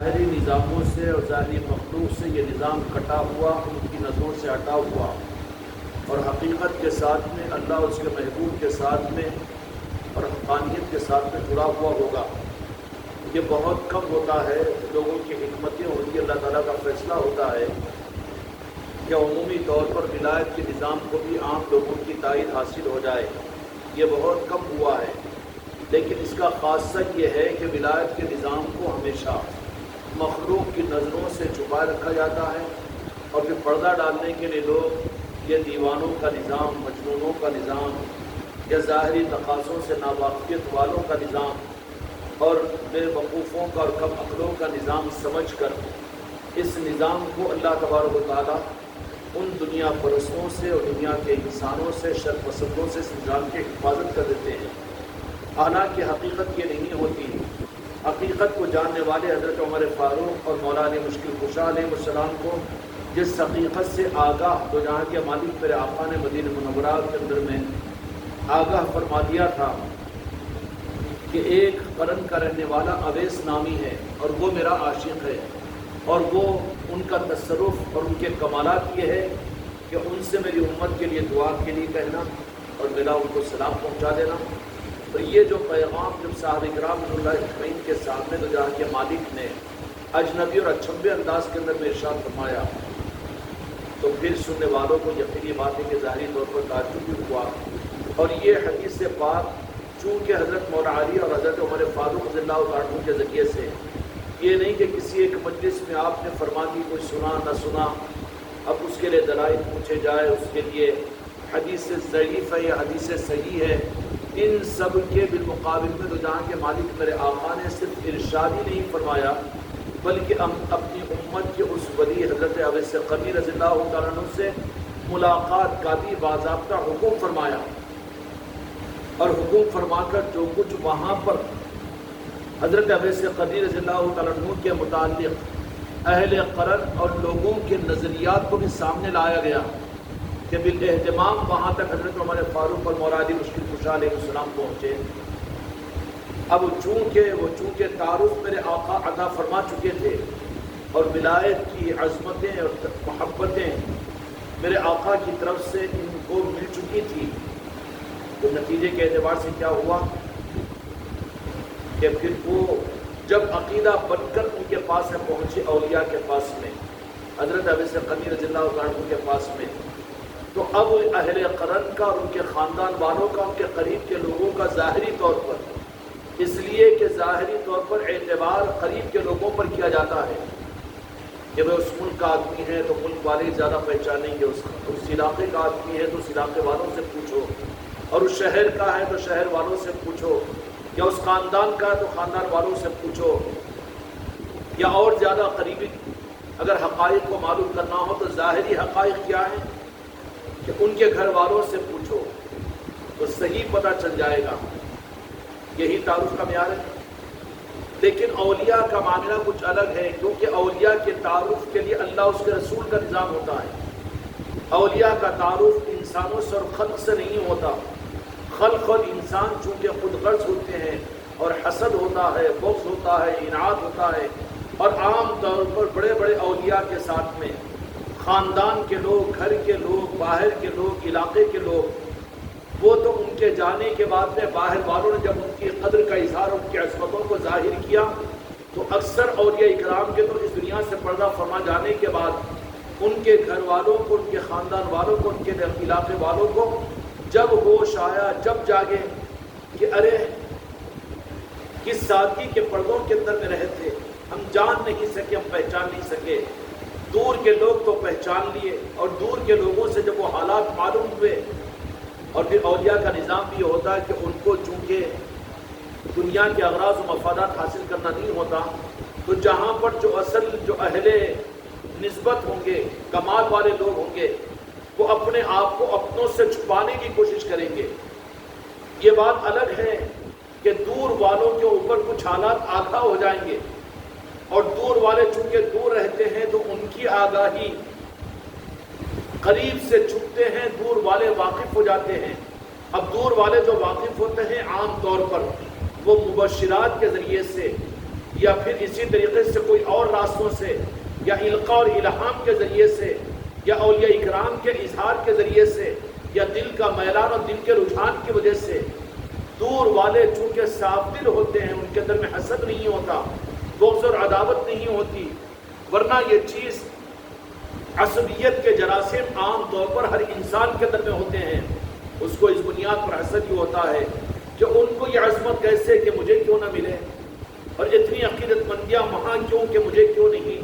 ظاہری نظاموں سے اور ظاہری مخلوق سے یہ نظام کٹا ہوا، ان کی نظروں سے ہٹا ہوا اور حقیقت کے ساتھ میں اللہ اس کے محبوب کے ساتھ میں اور حقانیت کے ساتھ میں جڑا ہوا ہوگا۔ یہ بہت کم ہوتا ہے، لوگوں کی حکمتیں ہوتی ہیں، اللہ تعالیٰ کا فیصلہ ہوتا ہے کہ عمومی طور پر ولایت کے نظام کو بھی عام لوگوں کی تائید حاصل ہو جائے۔ یہ بہت کم ہوا ہے، لیکن اس کا خاصہ یہ ہے کہ ولایت کے نظام کو ہمیشہ مخلوق کی نظروں سے چھپائے رکھا جاتا ہے، اور پھر پردہ ڈالنے کے لیے لوگ یہ دیوانوں کا نظام، مجنونوں کا نظام یا ظاہری تقاضوں سے ناواقفیت والوں کا نظام اور بے وقوفوں کا اور کم عقلوں کا نظام سمجھ کر اس نظام کو اللہ تبارک و تعالیٰ ان دنیا پرستوں سے اور دنیا کے انسانوں سے، شر پسندوں سے اس نظام کی حفاظت کر دیتے ہیں۔ حالانکہ حقیقت یہ نہیں ہوتی۔ حقیقت کو جاننے والے حضرت عمر فاروق اور مولا علی مشکل کشا علیہ السلام کو جس حقیقت سے آگاہ تو جہاں کے مالک میرے آقا نے مدینہ منورہ کے اندر میں آگاہ فرما دیا تھا کہ ایک قرن کا رہنے والا اویس نامی ہے اور وہ میرا عاشق ہے، اور وہ ان کا تصرف اور ان کے کمالات یہ ہے کہ ان سے میری امت کے لیے دعا کے لیے کہنا اور میرا ان کو سلام پہنچا دینا۔ تو یہ جو پیغام جب صحابہ کرام رضی اللہ اجمعین کے سامنے تو جہاں کے مالک نے اجنبی اور اچھبے انداز کے اندر میں ارشاد فرمایا، تو پھر سننے والوں کو یقینی بات ہے کہ ظاہری طور پر تعجب بھی ہوا۔ اور یہ حدیث پاک چونکہ حضرت مولا علی اور حضرت عمر فاروق رضی اللہ عنہ کے ذریعے سے، یہ نہیں کہ کسی ایک مجلس میں آپ نے فرما دی، کوئی سنا نہ سنا، اب اس کے لیے دلائل پوچھے جائے، اس کے لیے حدیث ضعیف ہے یا حدیث صحیح ہے، ان سب کے بالمقابل میں تو جہاں کے مالک میرے آقا نے صرف ارشاد ہی نہیں فرمایا، بلکہ اپنی امت کے اس ولی حضرت اویس قرنی رضی اللہ تعالیٰ عنہ سے ملاقات کا بھی باضابطہ حکم فرمایا، اور حکم فرما کر جو کچھ وہاں پر حضرت اویس قرنی رضی اللہ تعالیٰ عنہ کے متعلق اہل قرن اور لوگوں کے نظریات کو بھی سامنے لایا گیا کہ بالاہتمام وہاں تک حضرت عمر فاروق اور مولا علی مشکل کشا علیہ السلام پہنچے۔ اب چونکہ تعارف میرے آقا عطا فرما چکے تھے اور ولایت کی عظمتیں اور محبتیں میرے آقا کی طرف سے ان کو مل چکی تھی، تو نتیجے کے اعتبار سے کیا ہوا کہ پھر وہ جب عقیدہ بن کر ان کے پاس میں پہنچے، اولیاء کے پاس میں، حضرت اویس قرنی رضی اللہ عنہ کے پاس میں، تو اب اہل قرن کا اور ان کے خاندان والوں کا، ان کے قریب کے لوگوں کا ظاہری طور پر، اس لیے کہ ظاہری طور پر اعتبار قریب کے لوگوں پر کیا جاتا ہے کہ وہ اس ملک کا آدمی ہے تو ملک والے زیادہ پہچانیں گے، اس علاقے کا آدمی ہے تو اس علاقے والوں سے پوچھو، اور اس شہر کا ہے تو شہر والوں سے پوچھو، یا اس خاندان کا ہے تو خاندان والوں سے پوچھو، یا اور زیادہ قریبی اگر حقائق کو معلوم کرنا ہو تو ظاہری حقائق کیا ہیں کہ ان کے گھر والوں سے پوچھو تو صحیح پتہ چل جائے گا۔ یہی تعارف کا معیار ہے۔ لیکن اولیاء کا معاملہ کچھ الگ ہے، کیونکہ اولیاء کے تعارف کے لیے اللہ اس کے رسول کا نظام ہوتا ہے۔ اولیاء کا تعارف انسانوں سے اور خلق سے نہیں ہوتا۔ خلق اور انسان چونکہ خود غرض ہوتے ہیں اور حسد ہوتا ہے، بغض ہوتا ہے، اناد ہوتا ہے، اور عام طور پر بڑے بڑے اولیاء کے ساتھ میں خاندان کے لوگ، گھر کے لوگ، باہر کے لوگ، علاقے کے لوگ، وہ تو ان کے جانے کے بعد میں باہر والوں نے جب ان کی قدر کا اظہار، ان کی عظمتوں کو ظاہر کیا، تو اکثر اولیاء اکرام کے تو اس دنیا سے پردہ فرما جانے کے بعد ان کے گھر والوں کو، ان کے خاندان والوں کو، ان کے علاقے والوں کو جب ہوش آیا، جب جاگے کہ ارے کس سادگی کے پردوں کے اندر میں رہے تھے، ہم جان نہیں سکے، ہم پہچان نہیں سکے، دور کے لوگ تو پہچان لیے، اور دور کے لوگوں سے جب وہ حالات معلوم ہوئے، اور پھر اولیاء کا نظام بھی یہ ہوتا ہے کہ ان کو چونکہ دنیا کے اغراض و مفادات حاصل کرنا نہیں ہوتا، تو جہاں پر جو اہل نسبت ہوں گے، کمال والے لوگ ہوں گے، وہ اپنے آپ کو اپنوں سے چھپانے کی کوشش کریں گے۔ یہ بات الگ ہے کہ دور والوں کے اوپر کچھ حالات آگاہ ہو جائیں گے، اور دور والے چونکہ دور رہتے ہیں تو ان کی آگاہی قریب سے چھپتے ہیں، دور والے واقف ہو جاتے ہیں۔ اب دور والے جو واقف ہوتے ہیں عام طور پر وہ مبشرات کے ذریعے سے یا پھر اسی طریقے سے کوئی اور راستوں سے، یا القاء اور الہام کے ذریعے سے، یا اولیاء اکرام کے اظہار کے ذریعے سے، یا دل کا میلان اور دل کے رجحان کی وجہ سے، دور والے چونکہ صاف دل ہوتے ہیں، ان کے اندر میں حسد نہیں ہوتا، بغض اور عداوت نہیں ہوتی، ورنہ یہ چیز عصبیت کے جراثیم عام طور پر ہر انسان کے اندر میں ہوتے ہیں، اس کو اس بنیاد پر حسد ہی ہوتا ہے کہ ان کو یہ عظمت کیسے کہ مجھے کیوں نہ ملے، اور اتنی عقیدت مندیاں وہاں کیوں کہ مجھے کیوں نہیں،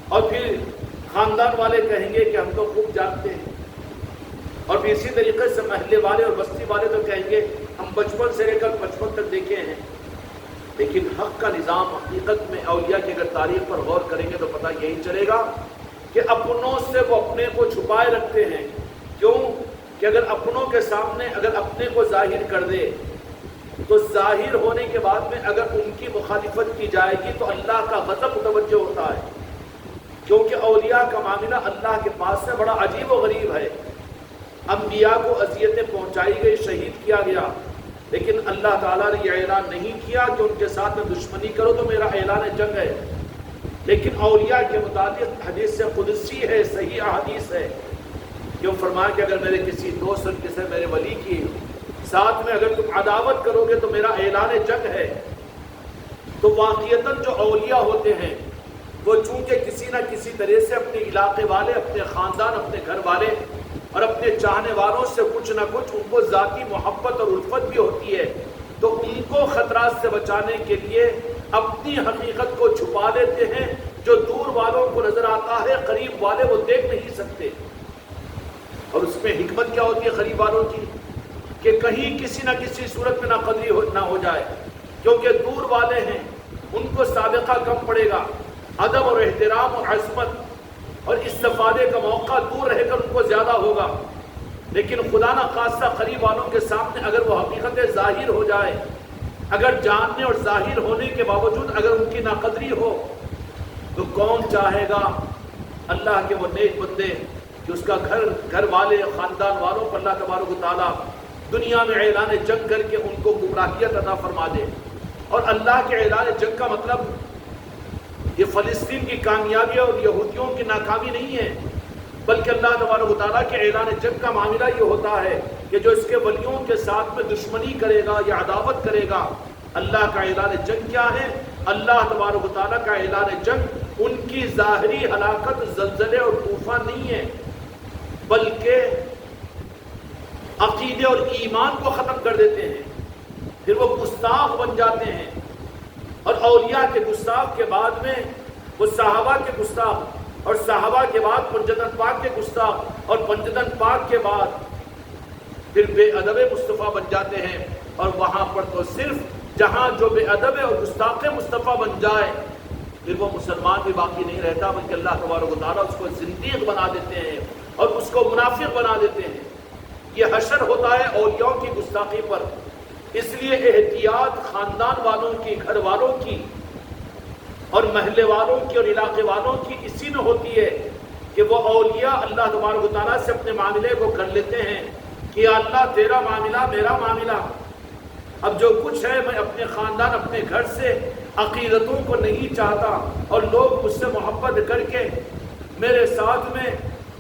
اور پھر خاندان والے کہیں گے کہ ہم تو خوب جانتے ہیں، اور پھر اسی طریقے سے محلے والے اور بستی والے تو کہیں گے ہم بچپن سے لے کر 55 تک دیکھے ہیں۔ لیکن حق کا نظام حقیقت میں اولیاء کی اگر تاریخ پر غور کریں گے تو پتہ یہی چلے گا کہ اپنوں سے وہ اپنے کو چھپائے رکھتے ہیں۔ کیوں کہ اگر اپنوں کے سامنے اگر اپنے کو ظاہر کر دے تو ظاہر ہونے کے بعد میں اگر ان کی مخالفت کی جائے گی تو اللہ کا غضب متوجہ ہوتا ہے، کیونکہ اولیاء کا معاملہ اللہ کے پاس سے بڑا عجیب و غریب ہے۔ انبیاء کو اذیتیں پہنچائی گئی، شہید کیا گیا، لیکن اللہ تعالیٰ نے یہ اعلان نہیں کیا کہ ان کے ساتھ میں دشمنی کرو تو میرا اعلان جنگ ہے۔ لیکن اولیاء کے متعلق حدیث قدسی ہے، صحیح احادیث ہے، جو فرمایا کہ اگر میرے کسی دوست اور کسی میرے ولی کی ساتھ میں اگر تم عداوت کرو گے تو میرا اعلان جنگ ہے۔ تو واقعتاً جو اولیاء ہوتے ہیں وہ چونکہ کسی نہ کسی طرح سے اپنے علاقے والے، اپنے خاندان، اپنے گھر والے اور اپنے چاہنے والوں سے کچھ نہ کچھ ان کو ذاتی محبت اور الفت بھی ہوتی ہے، تو ان کو خطرات سے بچانے کے لیے اپنی حقیقت کو چھپا لیتے ہیں۔ جو دور والوں کو نظر آتا ہے قریب والے وہ دیکھ نہیں سکتے، اور اس میں حکمت کیا ہوتی ہے قریب والوں کی کہ کہیں کسی نہ کسی صورت میں ناقدری نہ ہو جائے، کیونکہ دور والے ہیں ان کو سابقہ کم پڑے گا، ادب اور احترام اور عظمت اور استفادے کا موقع دور رہ کر ان کو زیادہ ہوگا۔ لیکن خدا نہ خاصہ قریب والوں کے سامنے اگر وہ حقیقت ظاہر ہو جائے، اگر جاننے اور ظاہر ہونے کے باوجود اگر ان کی ناقدری ہو تو کون چاہے گا اللہ کے وہ نیک بندے کہ اس کا گھر والے خاندان والوں پر اللہ تبارک و تعالیٰ دنیا میں اعلان جنگ کر کے ان کو گمراہیت عطا فرما دے۔ اور اللہ کے اعلان جنگ کا مطلب یہ فلسطین کی کامیابی اور یہودیوں کی ناکامی نہیں ہے، بلکہ اللہ تبارک و تعالیٰ کے اعلان جنگ کا معاملہ یہ ہوتا ہے کہ جو اس کے ولیوں کے ساتھ میں دشمنی کرے گا یا عداوت کرے گا، اللہ کا اعلان جنگ کیا ہے؟ اللہ تبارک و تعالیٰ کا اعلان جنگ ان کی ظاہری ہلاکت، زلزلے اور طوفان نہیں ہے، بلکہ عقیدے اور ایمان کو ختم کر دیتے ہیں، پھر وہ گستاخ بن جاتے ہیں، اور اولیاء کے گستاخ کے بعد میں وہ صحابہ کے گستاخ، اور صحابہ کے بعد پنجتن پاک کے گستاخ، اور پنجتن پاک کے بعد پھر بے ادب مصطفیٰ بن جاتے ہیں۔ اور وہاں پر تو صرف جہاں جو بے ادب اور گستاخ مصطفیٰ بن جائے پھر وہ مسلمان بھی باقی نہیں رہتا، بلکہ اللہ تبارک و تعالیٰ اس کو زندیق بنا دیتے ہیں اور اس کو منافق بنا دیتے ہیں۔ یہ حشر ہوتا ہے اولیاء کی گستاخی پر، اس لیے احتیاط خاندان والوں کی، گھر والوں کی اور محلے والوں کی اور علاقے والوں کی اسی میں ہوتی ہے کہ وہ اولیاء اللہ تبارک و تعالیٰ سے اپنے معاملے کو کر لیتے ہیں کہ یا اللہ تیرا معاملہ میرا معاملہ، اب جو کچھ ہے میں اپنے خاندان اپنے گھر سے عقیدتوں کو نہیں چاہتا، اور لوگ مجھ سے محبت کر کے میرے ساتھ میں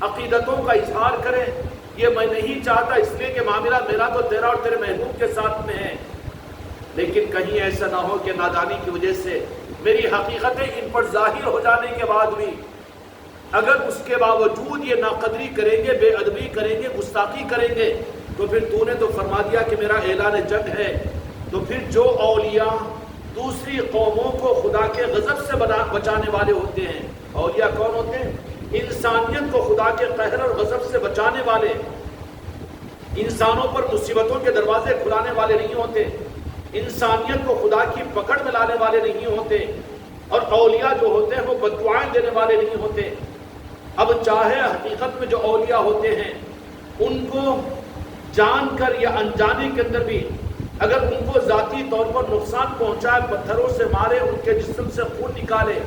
عقیدتوں کا اظہار کریں، یہ میں نہیں چاہتا، اس لیے کہ معاملہ میرا تو تیرا اور تیرے محبوب کے ساتھ میں ہے۔ لیکن کہیں ایسا نہ ہو کہ نادانی کی وجہ سے میری حقیقتیں ان پر ظاہر ہو جانے کے بعد بھی اگر اس کے باوجود یہ ناقدری کریں گے، بے ادبی کریں گے، گستاخی کریں گے، تو پھر تو نے تو فرما دیا کہ میرا اعلان جنگ ہے۔ تو پھر جو اولیاء دوسری قوموں کو خدا کے غضب سے بچانے والے ہوتے ہیں، اولیاء کون ہوتے ہیں؟ انسانیت کو خدا کے قہر اور غضب سے بچانے والے، انسانوں پر مصیبتوں کے دروازے کھلانے والے نہیں ہوتے، انسانیت کو خدا کی پکڑ میں لانے والے نہیں ہوتے، اور اولیاء جو ہوتے ہیں وہ بددعائیں دینے والے نہیں ہوتے۔ اب چاہے حقیقت میں جو اولیاء ہوتے ہیں ان کو جان کر یا انجانے کے اندر بھی اگر ان کو ذاتی طور پر نقصان پہنچائے، پتھروں سے مارے، ان کے جسم سے خون نکالے،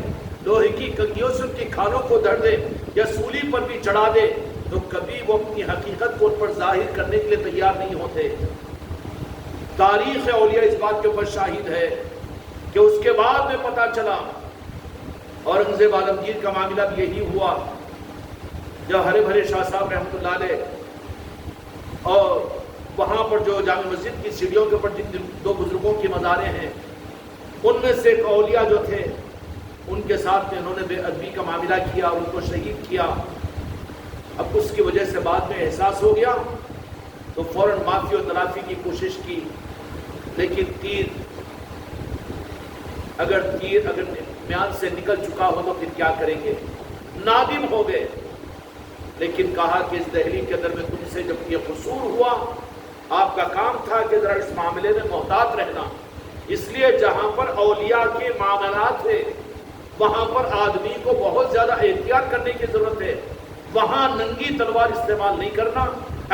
لوہے کی کنگھیوں سے ان کی کھالوں کو دھر دے یا سولی پر بھی چڑھا دے، تو کبھی وہ اپنی حقیقت کو ان پر ظاہر کرنے کے لیے تیار نہیں ہوتے۔ تاریخ اولیاء اس بات کے اوپر شاہد ہے کہ اس کے بعد میں پتہ چلا اورنگزیب عالمگیر کا معاملہ بھی یہی ہوا، جب ہرے بھرے شاہ صاحب رحمۃ اللہ علیہ اور وہاں پر جو جامع مسجد کی سیڑھیوں کے اوپر جن دو بزرگوں کی مزاریں ہیں، ان میں سے ایک اولیاء جو تھے ان کے ساتھ میں انہوں نے بے ادبی کا معاملہ کیا اور ان کو شہید کیا۔ اب اس کی وجہ سے بعد میں احساس ہو گیا تو فوراً معافی و تلافی کی کوشش کی، لیکن اگر میان سے نکل چکا ہو تو پھر کیا کریں گے؟ نادم ہو گئے، لیکن کہا کہ اس دہلی کے اندر میں تم سے جب یہ قصور ہوا، آپ کا کام تھا کہ ذرا اس معاملے میں محتاط رہنا، اس لیے جہاں پر اولیاء کے معاملات ہے وہاں پر آدمی کو بہت زیادہ احتیاط کرنے کی ضرورت ہے، وہاں ننگی تلوار استعمال نہیں کرنا،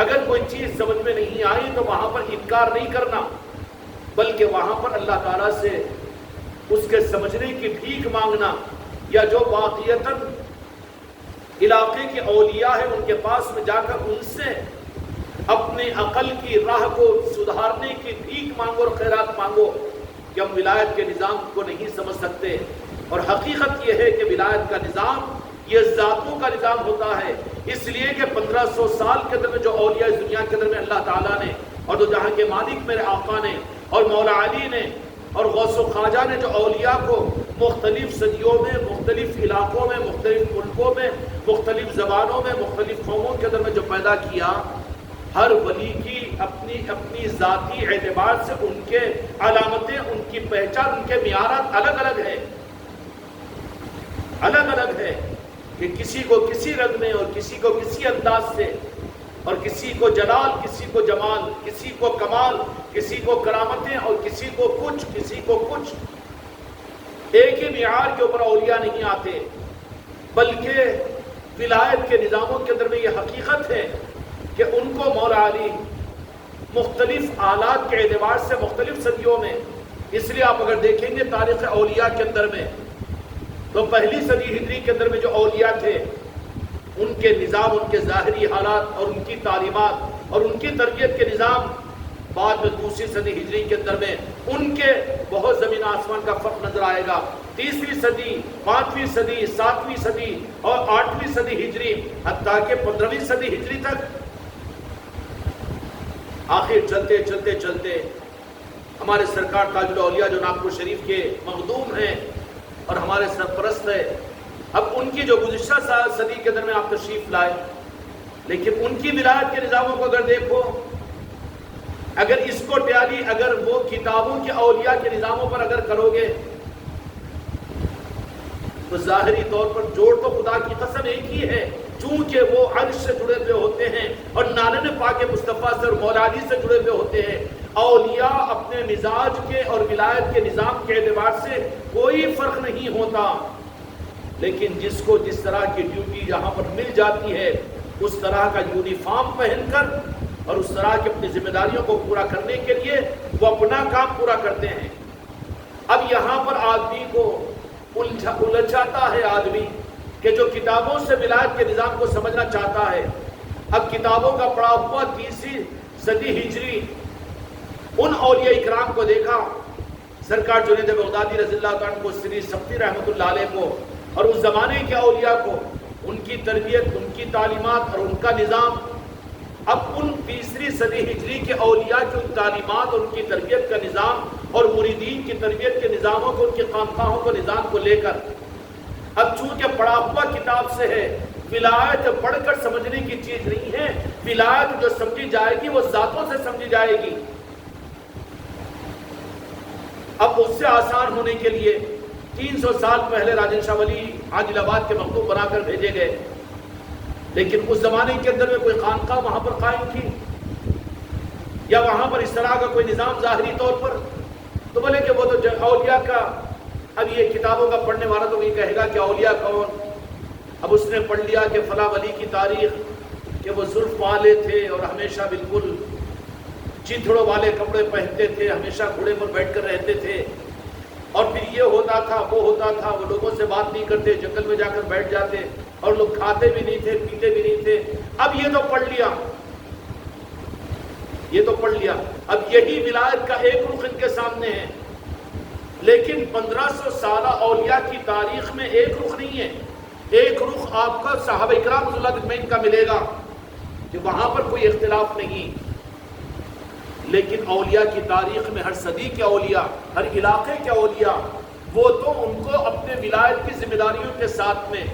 اگر کوئی چیز سمجھ میں نہیں آئی تو وہاں پر انکار نہیں کرنا، بلکہ وہاں پر اللہ تعالیٰ سے اس کے سمجھنے کی بھیک مانگنا، یا جو واقعتاً علاقے کے اولیاء ہیں ان کے پاس میں جا کر ان سے اپنے عقل کی راہ کو سدھارنے کی بھیک مانگو اور خیرات مانگو کہ ہم ولایت کے نظام کو نہیں سمجھ سکتے، اور حقیقت یہ ہے کہ ولایت کا نظام یہ ذاتوں کا نظام ہوتا ہے، اس لیے کہ 1500 سال کے اندر میں جو اولیاء اس دنیا کے اندر میں اللہ تعالیٰ نے اور جو جہاں کے مالک میرے آقا نے اور مولا علی نے اور غوث و خواجہ نے جو اولیاء کو مختلف صدیوں میں، مختلف علاقوں میں، مختلف ملکوں میں، مختلف زبانوں میں، مختلف قوموں کے اندر میں جو پیدا کیا، ہر ولی کی اپنی ذاتی اعتبار سے ان کے علامتیں، ان کی پہچان، ان کے معیارات الگ الگ ہے، الگ الگ ہے، کہ کسی کو کسی رنگ میں اور کسی کو کسی انداز سے، اور کسی کو جلال، کسی کو جمال، کسی کو کمال، کسی کو کرامتیں اور کسی کو کچھ ایک ہی معیار کے اوپر اولیاء نہیں آتے، بلکہ ولایت کے نظاموں کے اندر میں یہ حقیقت ہے کہ ان کو مولا علی مختلف آلات کے اعتبار سے مختلف صدیوں میں، اس لیے آپ اگر دیکھیں گے تاریخ اولیاء کے اندر میں تو پہلی صدی ہجری کے اندر میں جو اولیاء تھے ان کے نظام، ان کے ظاہری حالات اور ان کی تعلیمات اور ان کی تربیت کے نظام، بعد میں دوسری صدی ہجری کے اندر میں ان کے بہت زمین آسمان کا فرق نظر آئے گا۔ تیسری صدی، 5ویں صدی، 7ویں صدی اور 8ویں صدی ہجری، حتیٰ کہ 15ویں صدی ہجری تک، آخر چلتے ہمارے سرکار تاج الاولیاء جو ناگپور شریف کے مخدوم ہیں اور ہمارے سرپرست ہیں، اب ان کی جو گزشتہ صدی کے اندر میں آپ تشریف لائے، لیکن ان کی ولایت کے نظاموں کو اگر دیکھو، اگر اس کو ٹیلی اگر وہ کتابوں کے اولیاء کے نظاموں پر اگر کرو گے تو ظاہری طور پر جوڑ تو خدا کی قسم ایک ہی ہے، چونکہ وہ عرش سے جڑے ہوئے ہوتے ہیں اور نالن پاک مصطفیٰ سے اور مولا علی سے جڑے ہوئے ہوتے ہیں۔ اولیاء اپنے مزاج کے اور ولایت کے نظام کے اعتبار سے کوئی فرق نہیں ہوتا، لیکن جس کو جس طرح کی ڈیوٹی یہاں پر مل جاتی ہے اس طرح کا یونیفارم پہن کر اور اس طرح کی اپنی ذمہ داریوں کو پورا کرنے کے لیے وہ اپنا کام پورا کرتے ہیں۔ اب یہاں پر آدمی کو الجھاتا ہے آدمی کہ جو کتابوں سے ولایت کے نظام کو سمجھنا چاہتا ہے، اب کتابوں کا پڑھا ہوا تیسری صدی ہجری ان اولیاء اکرام کو دیکھا، سرکار جنید بغدادی رضی اللہ عنہ کو، سری سبتی رحمۃ اللہ علیہ کو اور اس زمانے کے اولیاء کو، ان کی تربیت، ان کی تعلیمات اور ان کا نظام، اب ان تیسری صدی ہجری کے اولیاء کی ان تعلیمات اور ان کی تربیت کا نظام اور مریدین کی تربیت کے نظاموں کو، ان کے خانقاہوں کو، نظام کو لے کر اب چونکہ پڑھا ہوا کتاب سے ہے، ولایت پڑھ کر سمجھنے کی چیز نہیں ہے، ولایت جو سمجھی جائے گی وہ ذاتوں سے سمجھی جائے گی۔ اب اس سے آسان ہونے کے لیے 300 سال پہلے راجن شاہ ولی عاجل آباد کے مخدوم بنا کر بھیجے گئے، لیکن اس زمانے کے اندر میں کوئی خانقاہ وہاں پر قائم تھی یا وہاں پر اس طرح کا کوئی نظام ظاہری طور پر، تو بولے کہ وہ تو اولیاء کا، اب یہ کتابوں کا پڑھنے والا تو یہ کہے گا کہ اولیاء کون؟ اب اس نے پڑھ لیا کہ فلاں ولی کی تاریخ کہ وہ زلف والے تھے اور ہمیشہ بالکل چیتھڑوں والے کپڑے پہنتے تھے، ہمیشہ گھوڑے پر بیٹھ کر رہتے تھے، اور پھر یہ ہوتا تھا وہ ہوتا تھا، وہ لوگوں سے بات نہیں کرتے، جنگل میں جا کر بیٹھ جاتے اور لوگ کھاتے بھی نہیں تھے، پیتے بھی نہیں تھے۔ اب یہ تو پڑھ لیا، یہ تو پڑھ لیا، اب یہی ولایت کا ایک رخ ان کے سامنے ہے لیکن 1500 سالہ اولیاء کی تاریخ میں ایک رخ نہیں ہے. ایک رخ آپ کا صحابہ اکرام رضی اللہ اجمعین کا ملے گا کہ وہاں پر کوئی اختلاف نہیں. لیکن اولیاء کی تاریخ میں ہر صدی کے اولیاء، ہر علاقے کے اولیاء، وہ تو ان کو اپنے ولایت کی ذمہ داریوں کے ساتھ میں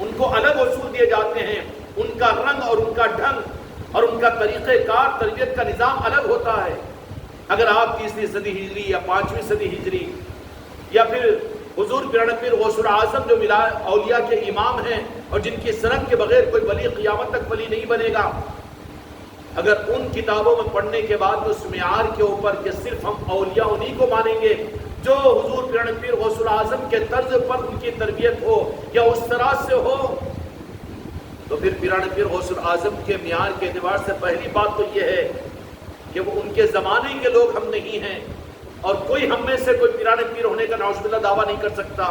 ان کو الگ اصول دیے جاتے ہیں. ان کا رنگ اور ان کا ڈھنگ اور ان کا طریقہ کار، تربیت کا نظام الگ ہوتا ہے. اگر آپ 30ویں صدی ہجری یا 5ویں صدی ہجری یا پھر حضور پیرا پیر غوث الاعظم جو اولیاء کے امام ہیں اور جن کی سند کے بغیر کوئی ولی قیامت تک ولی نہیں بنے گا، اگر ان کتابوں میں پڑھنے کے بعد اس معیار کے اوپر کہ صرف ہم اولیاء انہی کو مانیں گے جو حضور پیرا پیر غوث الاعظم کے طرز پر ان کی تربیت ہو یا اس طرح سے ہو، تو پھر پیرا پیر غوث الاعظم کے معیار کے اعتبار سے پہلی بات تو یہ ہے کہ وہ ان کے زمانے کے لوگ ہم نہیں ہیں، اور کوئی ہم میں سے کوئی پیرانے پیر ہونے کا نعوذ باللہ دعویٰ نہیں کر سکتا.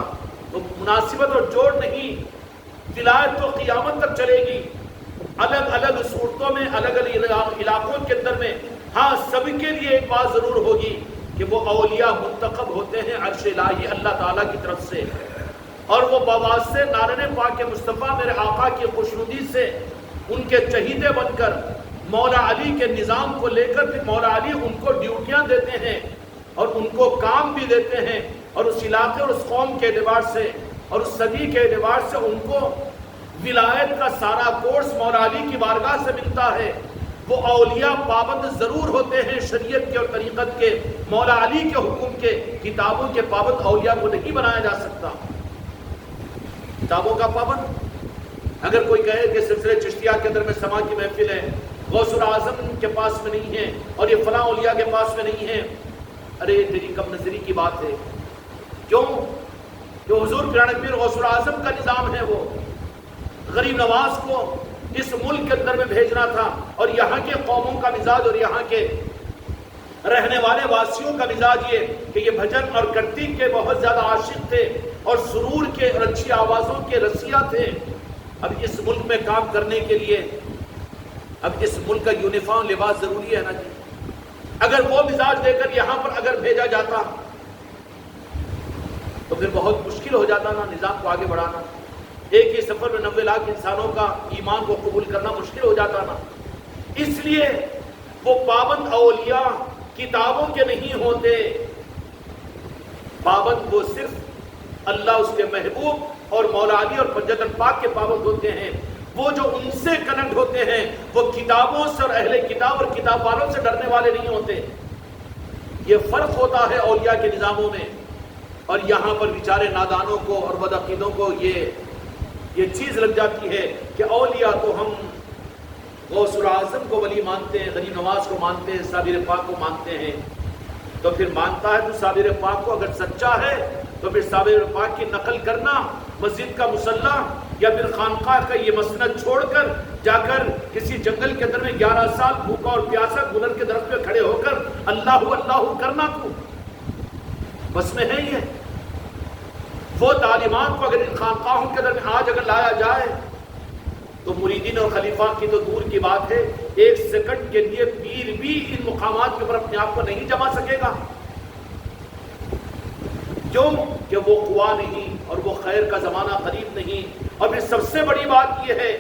تو مناسبت اور جوڑ نہیں، ولایت تو قیامت تک چلے گی، الگ الگ صورتوں میں، الگ الگ علاقوں کے اندر میں. ہاں، سب کے لیے ایک بات ضرور ہوگی کہ وہ اولیاء منتخب ہوتے ہیں عرش الہی اللہ تعالیٰ کی طرف سے، اور وہ بواسطے نارن پاک مصطفیٰ میرے آقا کی خوشنودی سے ان کے چہیدے بن کر مولا علی کے نظام کو لے کر پھر مولا علی ان کو ڈیوٹیاں دیتے ہیں اور ان کو کام بھی دیتے ہیں، اور اس علاقے اور اس قوم کے اعتبار سے اور اس صدی کے اعتبار سے ان کو ولایت کا سارا کورس مولا علی کی بارگاہ سے ملتا ہے. وہ اولیاء پابند ضرور ہوتے ہیں شریعت کے اور طریقت کے، مولا علی کے حکم کے. کتابوں کے پابند اولیاء کو نہیں بنایا جا سکتا. کتابوں کا پابند اگر کوئی کہے کہ سلسلے چشتیہ کے اندر میں سما کی محفل ہے، غوث الاعظم کے پاس میں نہیں ہے اور یہ فلاں اولیاء کے پاس میں نہیں ہے، ارے تیری کم نظری کی بات ہے. کیوں؟ کہ حضور پیرانے پیر غوث الاعظم کا نظام ہے، وہ غریب نواز کو اس ملک کے اندر میں بھیجنا تھا، اور یہاں کے قوموں کا مزاج اور یہاں کے رہنے والے واسیوں کا مزاج یہ کہ یہ بھجن اور کرتی کے بہت زیادہ عاشق تھے اور سرور کے اور اچھی آوازوں کے رسیہ تھے. اب اس ملک میں کام کرنے کے لیے اب اس ملک کا یونیفارم لباس ضروری ہے نا جی. اگر وہ مزاج دے کر یہاں پر اگر بھیجا جاتا تو پھر بہت مشکل ہو جاتا نا نظام کو آگے بڑھانا. ایک ہی سفر میں 90 لاکھ انسانوں کا ایمان کو قبول کرنا مشکل ہو جاتا نا. اس لیے وہ پابند اولیاء کتابوں کے نہیں ہوتے، پابند وہ صرف اللہ، اس کے محبوب اور مولا علی اور پنجتن پاک کے پابند ہوتے ہیں. وہ جو ان سے کنیکٹ ہوتے ہیں وہ کتابوں سے اور اہل کتاب اور کتاب والوں سے ڈرنے والے نہیں ہوتے. یہ فرق ہوتا ہے اولیاء کے نظاموں میں. اور یہاں پر بیچارے نادانوں کو اور بدعقیدوں کو یہ چیز لگ جاتی ہے کہ اولیاء تو ہم غوث الاعظم کو ولی مانتے ہیں، غریب نواز کو مانتے ہیں، صابر پاک کو مانتے ہیں. تو پھر مانتا ہے تو صابر پاک کو اگر سچا ہے تو پھر صابر پاک کی نقل کرنا، مسجد کا مصلی یا پھر خانقاہ کا یہ مسند چھوڑ کر جا کر کسی جنگل کے اندر میں 11 سال بھوکا اور پیاسا گلر کے درخت پہ کھڑے ہو کر اللہ اللہ کرنا تو بس میں ہے. یہ وہ تعلیمات کو اگر ان خانقاہوں کے اندر میں آج اگر لایا جائے تو مریدین اور خلیفہ کی تو دور کی بات ہے، 1 سیکنڈ کے لیے پیر بھی ان مقامات کے اوپر اپنے آپ کو نہیں جما سکے گا. کیوں؟ کہ وہ قوا نہیں اور وہ خیر کا زمانہ قریب نہیں. اور پھر سب سے بڑی بات یہ ہے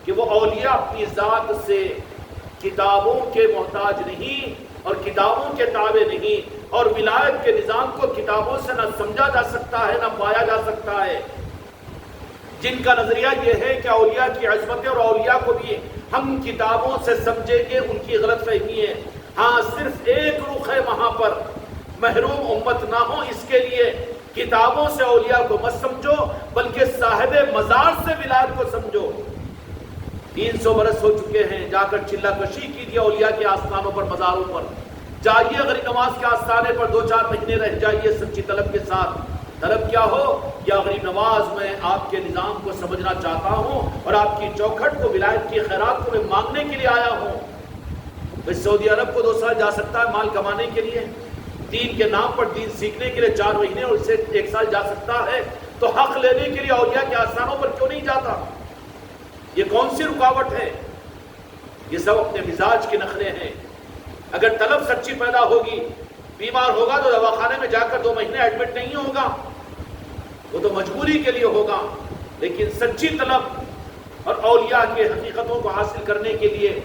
کہ وہ اولیاء اپنی ذات سے کتابوں کے محتاج نہیں اور کتابوں کے تابع نہیں، اور ولایت کے نظام کو کتابوں سے نہ سمجھا جا سکتا ہے نہ پایا جا سکتا ہے. جن کا نظریہ یہ ہے کہ اولیاء کی عظمتیں اور اولیاء کو بھی ہم کتابوں سے سمجھیں گے، ان کی غلط فہمی ہے. ہاں، صرف ایک رخ ہے وہاں پر، محروم امت نہ ہو اس کے لیے کتابوں سے اولیاء کو مت سمجھو بلکہ صاحب مزار سے ولایت کو سمجھو. 300 برس ہو چکے ہیں، جا کر چلہ کشی کیجیے اولیاء کے آستانوں پر، مزاروں پر جائیے، غریب نواز کے آستانے پر 2-4 مہینے رہ جائیے سچی طلب کے ساتھ. طلب کیا ہو؟ یا غریب نواز میں آپ کے نظام کو سمجھنا چاہتا ہوں اور آپ کی چوکھٹ کو، ولایت کی خیرات کو میں مانگنے کے لیے آیا ہوں. سعودی عرب کو 2 سال جا سکتا ہے مال کمانے کے لیے، دین کے نام پر دین سیکھنے کے لیے 4 مہینے اور اسے 1 سال جا سکتا ہے، تو حق لینے کے لیے اولیاء کے آستانوں پر کیوں نہیں جاتا؟ یہ کون سی رکاوٹ ہے؟ یہ سب اپنے مزاج کے نخرے ہیں. اگر طلب سچی پیدا ہوگی بیمار ہوگا تو دواخانے میں جا کر 2 مہینے ایڈمٹ نہیں ہوگا، وہ تو مجبوری کے لیے ہوگا، لیکن سچی طلب اور اولیاء کے حقیقتوں کو حاصل کرنے کے لیے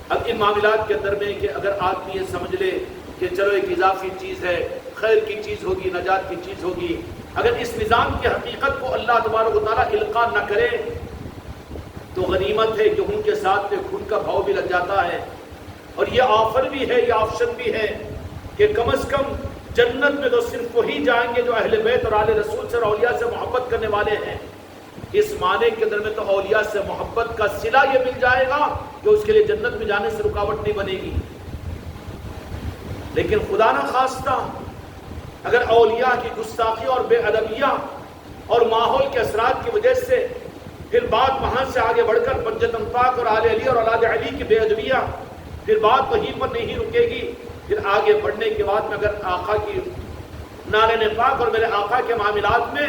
اب ان معاملات کے اندر میں کہ اگر آدمی یہ سمجھ لے کہ چلو ایک اضافی چیز ہے، خیر کی چیز ہوگی، نجات کی چیز ہوگی، اگر اس نظام کی حقیقت کو اللہ تبارک و تعالیٰ القاء نہ کرے تو غنیمت ہے کہ ان کے ساتھ میں خون کا بھاؤ بھی لگ جاتا ہے، اور یہ آفر بھی ہے، یہ آپشن بھی ہے کہ کم از کم جنت میں تو صرف وہی جائیں گے جو اہل بیت اور آل رسول سے اور اولیاء سے محبت کرنے والے ہیں۔ اس معنی کے اندر میں تو اولیاء سے محبت کا صلہ یہ مل جائے گا کہ اس کے لیے جنت میں جانے سے رکاوٹ نہیں بنے گی۔ لیکن خدا نہ خواستہ اگر اولیاء کی گستاخی اور بے ادبیہ اور ماحول کے اثرات کی وجہ سے پھر بات وہاں سے آگے بڑھ کر حجت پاک اور آل علی اور اولاد علی کی بے ادبیہ، پھر بات وہیں پر نہیں رکے گی، پھر آگے بڑھنے کے بعد میں اگر آقا کی نالین پاک اور میرے آقا کے معاملات میں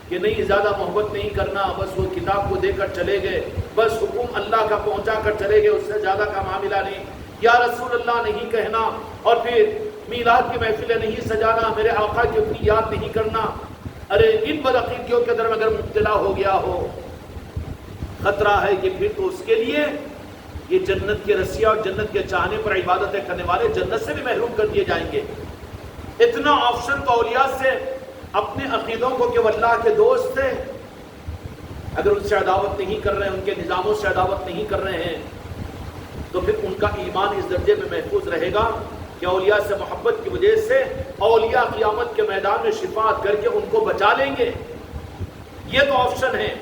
کہ نہیں زیادہ محبت نہیں کرنا، بس وہ کتاب کو دے کر چلے گئے، بس حکم اللہ کا پہنچا کر چلے گئے، اس سے زیادہ کا معاملہ نہیں، یا رسول اللہ نہیں کہنا، اور پھر میلاد کی محفلیں نہیں سجانا، میرے آقا کی اتنی یاد نہیں کرنا، ارے ان بدعقیدگیوں کے اندر اگر مبتلا ہو گیا ہو، خطرہ ہے کہ پھر تو اس کے لیے یہ جنت کے رسیا اور جنت کے چاہنے پر عبادتیں کرنے والے جنت سے بھی محروم کر دیے جائیں گے۔ اتنا آپشن تو اولیاء سے اپنے عقیدوں کو کہ وہ اللہ کے دوست تھے، اگر ان سے عداوت نہیں کر رہے ہیں، ان کے نظاموں سے عداوت نہیں کر رہے ہیں، تو پھر ان کا ایمان اس درجے میں محفوظ رہے گا کہ اولیاء سے محبت کی وجہ سے اولیاء قیامت کے میدان میں شفاعت کر کے ان کو بچا لیں گے۔ یہ تو آپشن ہے،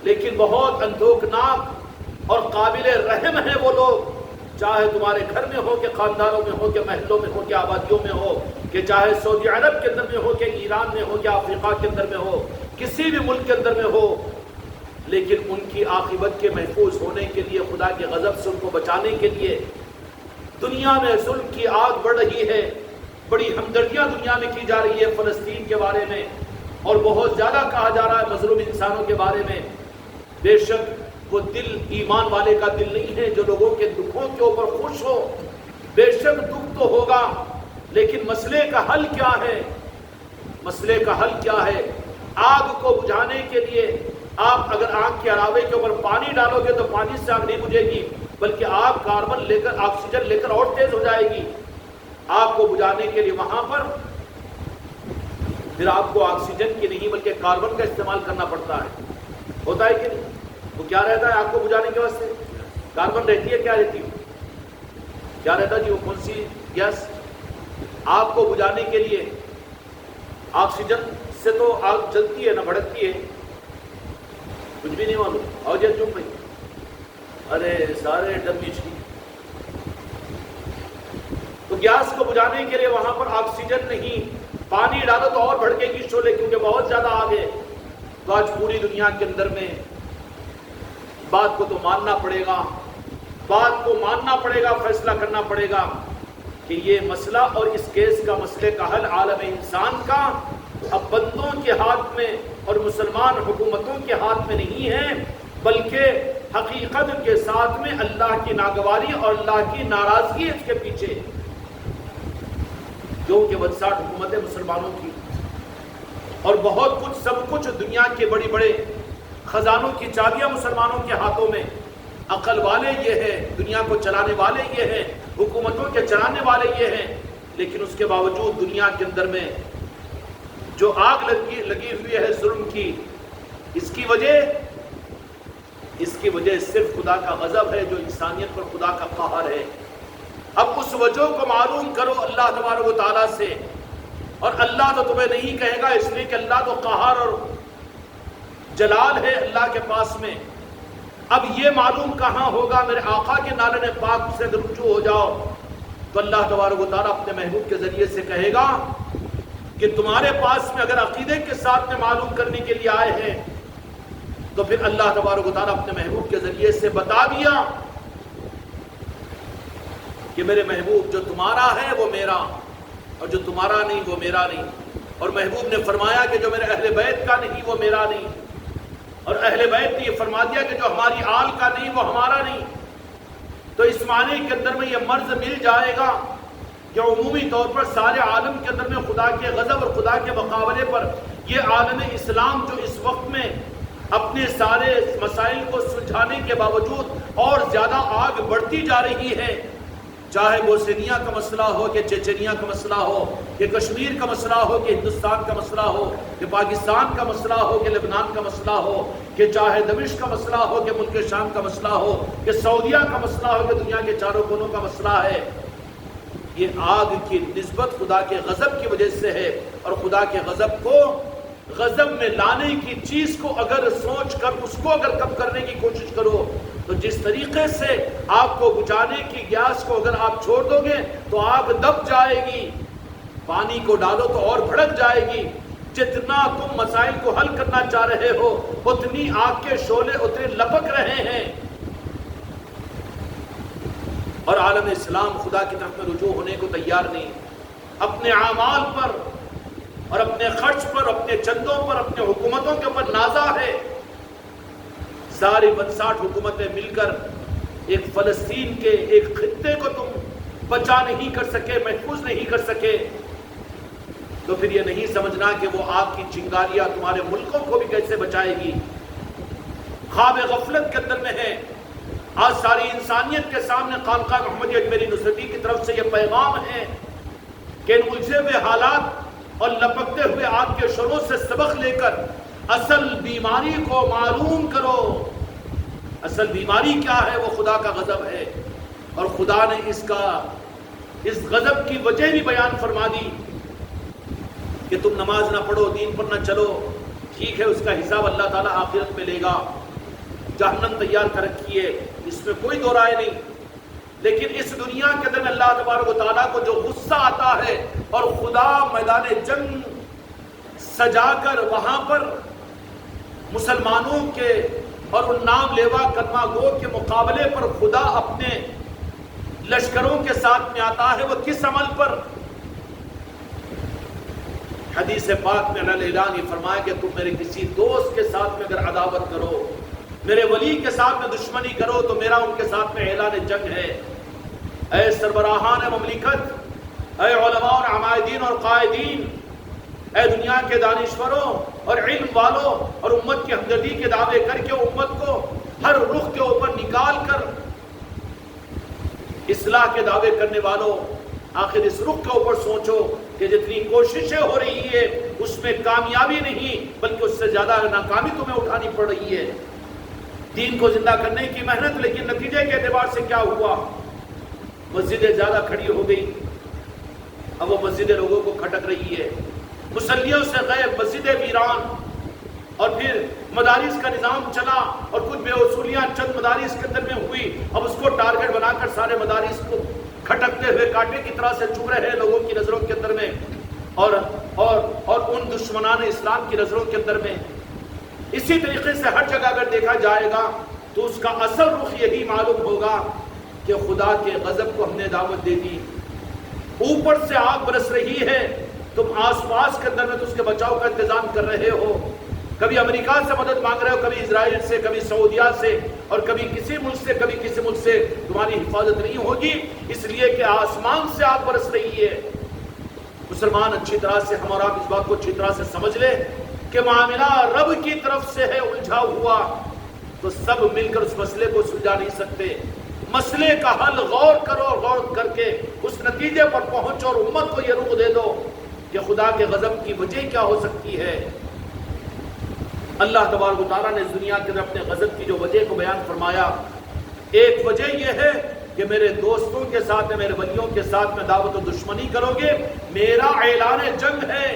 لیکن بہت اندوکناک اور قابل رحم ہیں وہ لوگ، چاہے تمہارے گھر میں ہو، کہ خاندانوں میں ہو، کہ محلوں میں ہو، کہ آبادیوں میں ہو، کہ چاہے سعودی عرب کے اندر میں ہو، کہ ایران میں ہو، کہ افریقہ کے اندر میں ہو، کسی بھی ملک کے اندر میں ہو، لیکن ان کی عاقبت کے محفوظ ہونے کے لیے، خدا کے غضب سے ان کو بچانے کے لیے دنیا میں ظلم کی آگ بڑھ رہی ہے، بڑی ہمدردیاں دنیا میں کی جا رہی ہے فلسطین کے بارے میں، اور بہت زیادہ کہا جا رہا ہے مظلوم انسانوں کے بارے میں۔ بے شک وہ دل ایمان والے کا دل نہیں ہے جو لوگوں کے دکھوں کے اوپر خوش ہو، بے شک دکھ تو ہوگا، لیکن مسئلے کا حل کیا ہے؟ مسئلے کا حل کیا ہے؟ آگ کو بجھانے کے لیے آپ اگر آگ کے علاوے کے اوپر پانی ڈالو گے تو پانی سے آگ نہیں بجھے گی، بلکہ آگ کاربن لے کر، آکسیجن لے کر اور تیز ہو جائے گی۔ آگ کو بجھانے کے لیے وہاں پر پھر آپ کو آکسیجن کی نہیں بلکہ کاربن کا استعمال کرنا پڑتا ہے، ہوتا ہے کہ نہیں؟ وہ کیا رہتا ہے آگ کو بجھانے کے واسطے؟ کاربن رہتی ہے، کیا رہتی ہے؟ کیا رہتا ہے جی؟ وہ کون سی گیس؟ آگ کو بجھانے کے لیے آکسیجن سے تو آگ جلتی ہے نہ بھڑکتی ہے، کچھ بھی نہیں معلوم، اور جب چپ بھائی، ارے سارے ڈبی چھوڑی۔ تو گیس کو بجھانے کے لیے وہاں پر آکسیجن نہیں، پانی ڈالو تو اور بھڑکے گی شعلے، کیونکہ بہت زیادہ آگ ہے۔ تو آج پوری دنیا کے اندر میں بات کو تو ماننا پڑے گا، بات کو ماننا پڑے گا، فیصلہ کرنا پڑے گا کہ یہ مسئلہ اور اس کیس کا مسئلے کا حل عالم انسان کا اب بندوں کے ہاتھ میں اور مسلمان حکومتوں کے ہاتھ میں نہیں ہے، بلکہ حقیقت کے ساتھ میں اللہ کی ناگواری اور اللہ کی ناراضگی اس کے پیچھے، جو کہ بدساٹ حکومت ہے مسلمانوں کی، اور بہت کچھ، سب کچھ، دنیا کے بڑی بڑے خزانوں کی چابیاں مسلمانوں کے ہاتھوں میں، عقل والے یہ ہیں، دنیا کو چلانے والے یہ ہیں، حکومتوں کے چلانے والے یہ ہیں، لیکن اس کے باوجود دنیا کے اندر میں جو آگ لگی ہوئی ہے ظلم کی، اس کی وجہ صرف خدا کا غضب ہے، جو انسانیت پر خدا کا قہر ہے۔ اب اس وجہ کو معلوم کرو اللہ تبارک و تعالیٰ سے، اور اللہ تو تمہیں نہیں کہے گا، اس لیے کہ اللہ تو قہر اور جلال ہے اللہ کے پاس میں۔ اب یہ معلوم کہاں ہوگا؟ میرے آقا کے نالے پاک سے رجوع ہو جاؤ تو اللہ تبارک و تعالیٰ اپنے محبوب کے ذریعے سے کہے گا کہ تمہارے پاس میں اگر عقیدے کے ساتھ میں معلوم کرنے کے لیے آئے ہیں تو پھر اللہ تبارک و تعالیٰ اپنے محبوب کے ذریعے سے بتا دیا کہ میرے محبوب جو تمہارا ہے وہ میرا، اور جو تمہارا نہیں وہ میرا نہیں۔ اور محبوب نے فرمایا کہ جو میرے اہل بیت کا نہیں وہ میرا نہیں، اور اہل بیت نے یہ فرما دیا کہ جو ہماری آل کا نہیں وہ ہمارا نہیں۔ تو اس معنی کے اندر میں یہ مرض مل جائے گا کہ عمومی طور پر سارے عالم کے اندر میں خدا کے غضب اور خدا کے مقابلے پر یہ عالم اسلام جو اس وقت میں اپنے سارے مسائل کو سلجھانے کے باوجود اور زیادہ آگ بڑھتی جا رہی ہے، چاہے بوسنیا کا مسئلہ ہو کہ چیچنیا کا مسئلہ ہو کہ کشمیر کا مسئلہ ہو کہ ہندوستان کا مسئلہ ہو کہ پاکستان کا مسئلہ ہو کہ لبنان کا مسئلہ ہو کہ چاہے دمشق کا مسئلہ ہو کہ ملک شام کا مسئلہ ہو کہ سعودیہ کا مسئلہ ہو کہ دنیا کے چاروں کونوں کا مسئلہ ہے، یہ آگ کی نسبت خدا کے غضب کی وجہ سے ہے۔ اور خدا کے غضب کو غضب میں لانے کی چیز کو اگر سوچ کر اس کو اگر کم کرنے کی کوشش کرو تو جس طریقے سے آگ کو بجھانے کی گیس کو اگر آپ چھوڑ دو گے تو آگ دب جائے گی، پانی کو ڈالو تو اور بھڑک جائے گی۔ جتنا تم مسائل کو حل کرنا چاہ رہے ہو اتنی آگ کے شعلے اتنے لپک رہے ہیں، اور عالم اسلام خدا کی طرف میں رجوع ہونے کو تیار نہیں، اپنے اعمال پر اور اپنے خرچ پر، اپنے چندوں پر، اپنے حکومتوں کے اوپر نازا ہے۔ ساری 62 حکومتیں مل کر ایک فلسطین کے ایک خطے کو تم بچا نہیں کر سکے، محفوظ نہیں کر سکے، تو پھر یہ نہیں سمجھنا کہ وہ آگ کی چنگاریاں تمہارے ملکوں کو بھی کیسے بچائے گی۔ خواب غفلت کے اندر میں ہے۔ آج ساری انسانیت کے سامنے خانقاہ محمدیہ اجمیری نصرتی کی طرف سے یہ پیغام ہے کہ ان الجھے ہوئے حالات اور لپکتے ہوئے آگ کے شعلوں سے سبق لے کر اصل بیماری کو معلوم کرو۔ اصل بیماری کیا ہے؟ وہ خدا کا غضب ہے، اور خدا نے اس غضب کی وجہ بھی بیان فرما دی کہ تم نماز نہ پڑھو، دین پر نہ چلو، ٹھیک ہے، اس کا حساب اللہ تعالیٰ آخرت میں لے گا، جہنم تیار کر رکھی ہے، اس میں کوئی دو رائے نہیں۔ لیکن اس دنیا کے اندر اللہ تبارک و تعالیٰ کو جو غصہ آتا ہے اور خدا میدان جنگ سجا کر وہاں پر مسلمانوں کے اور ان نام لیوا کلمہ گو کے مقابلے پر خدا اپنے لشکروں کے ساتھ میں آتا ہے، وہ کس عمل پر؟ حدیث پاک میں اللہ اعلان یہ فرمایا کہ تم میرے کسی دوست کے ساتھ میں اگر عداوت کرو، میرے ولی کے ساتھ میں دشمنی کرو، تو میرا ان کے ساتھ میں اعلان جنگ ہے۔ اے سربراہان مملکت، اے علماء اور عمائدین اور قائدین، اے دنیا کے دانشوروں اور علم والوں اور امت کی ہمدردی کے دعوے کر کے امت کو ہر رخ کے اوپر نکال کر اصلاح کے دعوے کرنے والوں، آخر اس رخ کے اوپر سوچو کہ جتنی کوششیں ہو رہی ہے اس میں کامیابی نہیں بلکہ اس سے زیادہ ناکامی تمہیں اٹھانی پڑ رہی ہے۔ دین کو زندہ کرنے کی محنت، لیکن نتیجے کے اعتبار سے کیا ہوا؟ مسجدیں زیادہ کھڑی ہو گئی، اب وہ مسجدیں لوگوں کو کھٹک رہی ہے، مسلیوں سے غیب، مسجدیں ویران، اور پھر مدارس کا نظام چلا اور کچھ بے اصولیاں چند مدارس کے اندر میں ہوئی، اب اس کو ٹارگٹ بنا کر سارے مدارس کو کھٹکتے ہوئے کاٹے کی طرح سے چبھ رہے ہیں لوگوں کی نظروں کے اندر میں، اور ان دشمنان اسلام کی نظروں کے اندر میں۔ اسی طریقے سے ہر جگہ اگر دیکھا جائے گا تو اس کا اصل رخ یہی معلوم ہوگا کہ خدا کے غضب کو ہم نے دعوت دے دی، اوپر سے آگ برس رہی ہے، تم آس پاس کے اندر میں تو اس کے بچاؤ کا انتظام کر رہے ہو، کبھی امریکہ سے مدد مانگ رہے ہو، کبھی اسرائیل سے، کبھی سعودیہ سے، اور کبھی کسی ملک سے، کبھی کسی ملک سے تمہاری حفاظت نہیں ہوگی، اس لیے کہ آسمان سے آگ برس رہی ہے۔ مسلمان اچھی طرح سے، ہم اور آپ اس بات کو اچھی طرح سے سمجھ لیں کہ معاملہ رب کی طرف سے ہے الجھا ہوا، تو سب مل کر اس مسئلے کو سلجھا نہیں سکتے۔ مسئلے کا حل غور کرو، غور کر کے اس نتیجے پر پہنچو اور امت کو یہ رخ دے دو کہ خدا کے غضب کی وجہ کیا ہو سکتی ہے۔ اللہ تبارک و تعالیٰ نے اس دنیا کے اندر اپنے غضب کی جو وجہ کو بیان فرمایا، ایک وجہ یہ ہے کہ میرے دوستوں کے ساتھ میں، میرے ولیوں کے ساتھ میں دعوت و دشمنی کرو گے، میرا اعلان جنگ ہے۔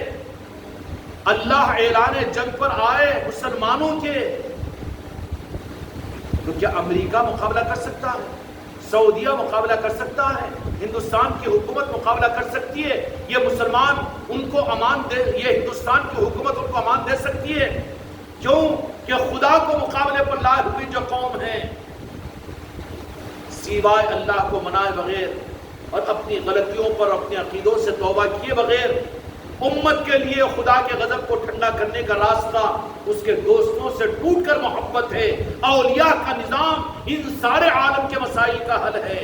اللہ اعلان جنگ پر آئے مسلمانوں کے، تو کیا امریکہ مقابلہ کر سکتا ہے؟ سعودیہ مقابلہ کر سکتا ہے؟ ہندوستان کی حکومت مقابلہ کر سکتی ہے؟ یہ مسلمان ان کو امان دے، یہ ہندوستان کی حکومت ان کو امان دے سکتی ہے؟ کیوں کہ خدا کو مقابلے پر لائے ہوئی جو قوم ہے، سوائے اللہ کو منائے بغیر اور اپنی غلطیوں پر اپنے عقیدوں سے توبہ کیے بغیر، امت کے لیے خدا کے غضب کو ٹھنڈا کرنے کا راستہ اس کے دوستوں سے ٹوٹ کر محبت ہے۔ اولیاء کا نظام ان سارے عالم کے مسائل کا حل ہے۔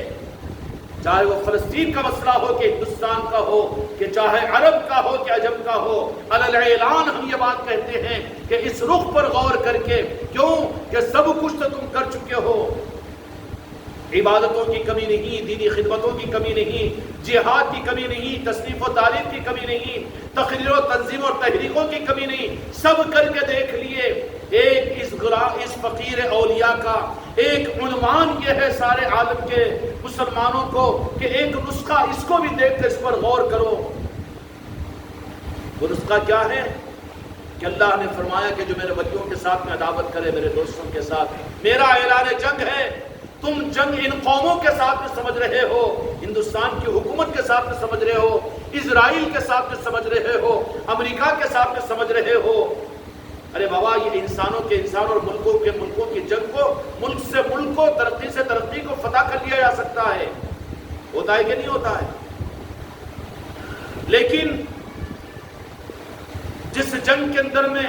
چاہے وہ فلسطین کا مسئلہ ہو کہ ہندوستان کا ہو، کہ چاہے عرب کا ہو کہ عجم کا ہو، علی اعلان ہم یہ بات کہتے ہیں کہ اس رخ پر غور کر کے، کیوں کہ سب کچھ تو تم کر چکے ہو، عبادتوں کی کمی نہیں، دینی خدمتوں کی کمی نہیں، جہاد کی کمی نہیں، تصنیف و تعلیم کی کمی نہیں، تقریر و تنظیم اور تحریکوں کی کمی نہیں، سب کر کے دیکھ لیے۔ ایک اس فقیر اولیاء کا ایک عنوان یہ ہے سارے عالم کے مسلمانوں کو کہ ایک نسخہ اس کو بھی دیکھ کر اس پر غور کرو۔ وہ نسخہ کیا ہے کہ اللہ نے فرمایا کہ جو میرے ولیوں کے ساتھ میں عداوت کرے، میرے دوستوں کے ساتھ، میرا اعلان جنگ ہے۔ تم جنگ ان قوموں کے ساتھ میں سمجھ رہے ہو، ہندوستان کی حکومت کے ساتھ میں سمجھ رہے ہو، اسرائیل کے ساتھ میں سمجھ رہے ہو، امریکہ کے ساتھ میں سمجھ رہے ہو۔ ارے بابا، یہ انسانوں کے انسان اور ملکوں کے ملکوں کی جنگ کو، ملک سے ملک کو، ترقی سے ترقی کو فتح کر لیا جا سکتا ہے۔ ہوتا ہے کہ نہیں ہوتا ہے؟ لیکن جس جنگ کے اندر میں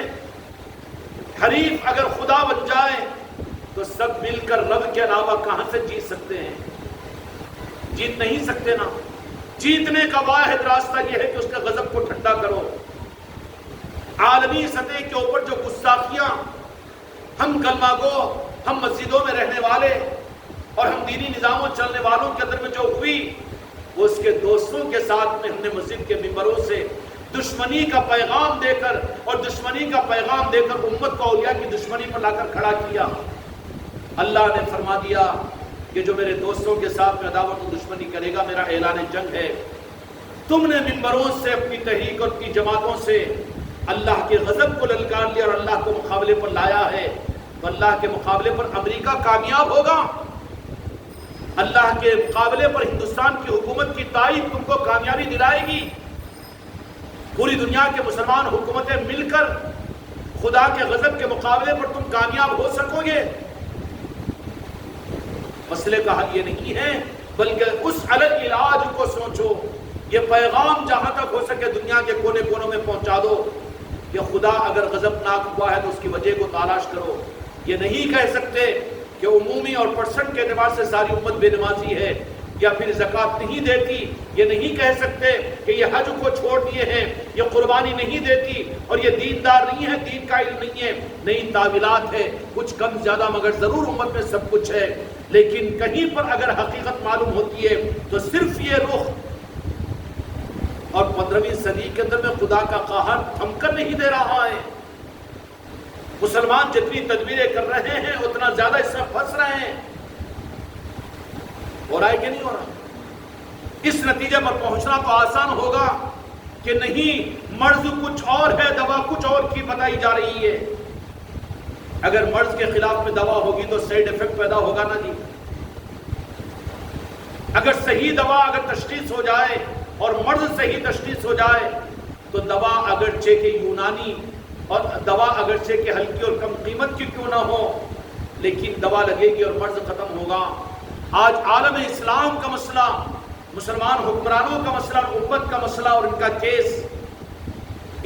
حریف اگر خدا بن جائے تو سب مل کر رب کے علاوہ کہاں سے جیت سکتے ہیں؟ جیت نہیں سکتے نا۔ جیتنے کا واحد راستہ یہ ہے کہ اس کے غضب کو ٹھنڈا کرو۔ عالمی سطح کے اوپر جو گستاخیاں ہم کلمہ گو، ہم مسجدوں میں رہنے والے اور ہم دینی نظاموں چلنے والوں کے اندر میں جو ہوئی، وہ اس کے دوستوں کے ساتھ میں ہم نے مسجد کے ممبروں سے دشمنی کا پیغام دے کر اور دشمنی کا پیغام دے کر امت کو اولیاء کی دشمنی پر لا کر کھڑا کیا۔ اللہ نے فرما دیا کہ جو میرے دوستوں کے ساتھ میں عداوت و دشمنی کرے گا، میرا اعلان جنگ ہے۔ تم نے ممبروں سے، اپنی تحریک اور اپنی جماعتوں سے اللہ کے غضب کو للکار لیا اور اللہ کو مقابلے پر لایا ہے، تو اللہ کے مقابلے پر امریکہ کامیاب ہوگا، اللہ کے مقابلے پر ہندوستان کی حکومت کی تائید تم کو کامیابی دلائے گی۔ پوری دنیا کے مسلمان حکومتیں مل کر خدا کے غضب کے مقابلے پر تم کامیاب ہو سکو گے۔ مسئلے کا حل یہ نہیں ہے، بلکہ اس علل علاج کو سوچو۔ یہ پیغام جہاں تک ہو سکے دنیا کے کونے کونوں میں پہنچا دو کہ خدا اگر غضبناک ہوا ہے تو اس کی وجہ کو تلاش کرو۔ یہ نہیں کہہ سکتے کہ عمومی اور پرسنٹ کے اعتبار سے ساری امت بے نمازی ہے یا پھر زکوٰۃ نہیں دیتی۔ یہ نہیں کہہ سکتے کہ یہ حج کو چھوڑ دیے ہیں، یہ قربانی نہیں دیتی اور یہ دیندار نہیں ہے، دین کا علم نہیں ہے۔ نئی تعویلات ہے، کچھ کم زیادہ، مگر ضرور امت میں سب کچھ ہے۔ لیکن کہیں پر اگر حقیقت معلوم ہوتی ہے تو صرف یہ رخ، اور 15ویں صدی کے اندر میں خدا کا قہر تھم کر نہیں دے رہا ہے۔ مسلمان جتنی تدبیریں کر رہے ہیں اتنا زیادہ اس میں پھنس رہے ہیں۔ ہو رہا ہے کہ نہیں ہو رہا؟ اس نتیجے پر پہنچنا تو آسان ہوگا کہ نہیں، مرض کچھ اور ہے، دوا کچھ اور کی بتائی جا رہی ہے۔ اگر مرض کے خلاف میں دوا ہوگی تو سائیڈ ایفیکٹ پیدا ہوگا نا جی۔ اگر صحیح دوا اگر تشخیص ہو جائے اور مرض صحیح تشخیص ہو جائے تو دوا اگرچہ کہ یونانی اور دوا اگرچہ کہ ہلکی اور کم قیمت کی کیوں نہ ہو، لیکن دوا لگے گی اور مرض ختم ہوگا۔ آج عالم اسلام کا مسئلہ، مسلمان حکمرانوں کا مسئلہ، امت کا مسئلہ اور ان کا کیس،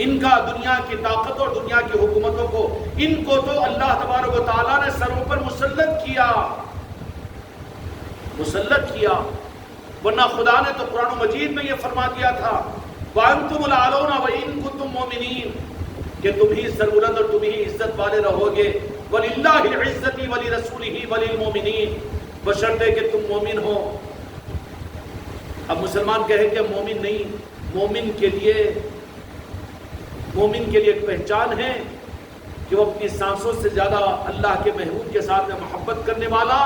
ان کا دنیا کی طاقت اور دنیا کی حکومتوں کو، ان کو تو اللہ تبارک و تعالیٰ نے سروں پر مسلط کیا، ورنہ خدا نے تو قرآن مجید میں یہ فرما دیا تھا وَأَنْتُمُ الْأَعْلَوْنَ وَإِن كُنتُم مُؤْمِنِينَ، کہ تم ہی سربلند اور تم ہی عزت والے رہو گے۔ وَلِلَّهِ الْعِزَّةِ وَلِرَسُولِهِ وَلِلْمُؤْمِنِينَ، بشرطے کہ تم مومن ہو۔ اب مسلمان کہے کہ مومن نہیں، مومن کے لیے ایک پہچان ہے کہ وہ اپنی سانسوں سے زیادہ اللہ کے محبوب کے ساتھ میں محبت کرنے والا،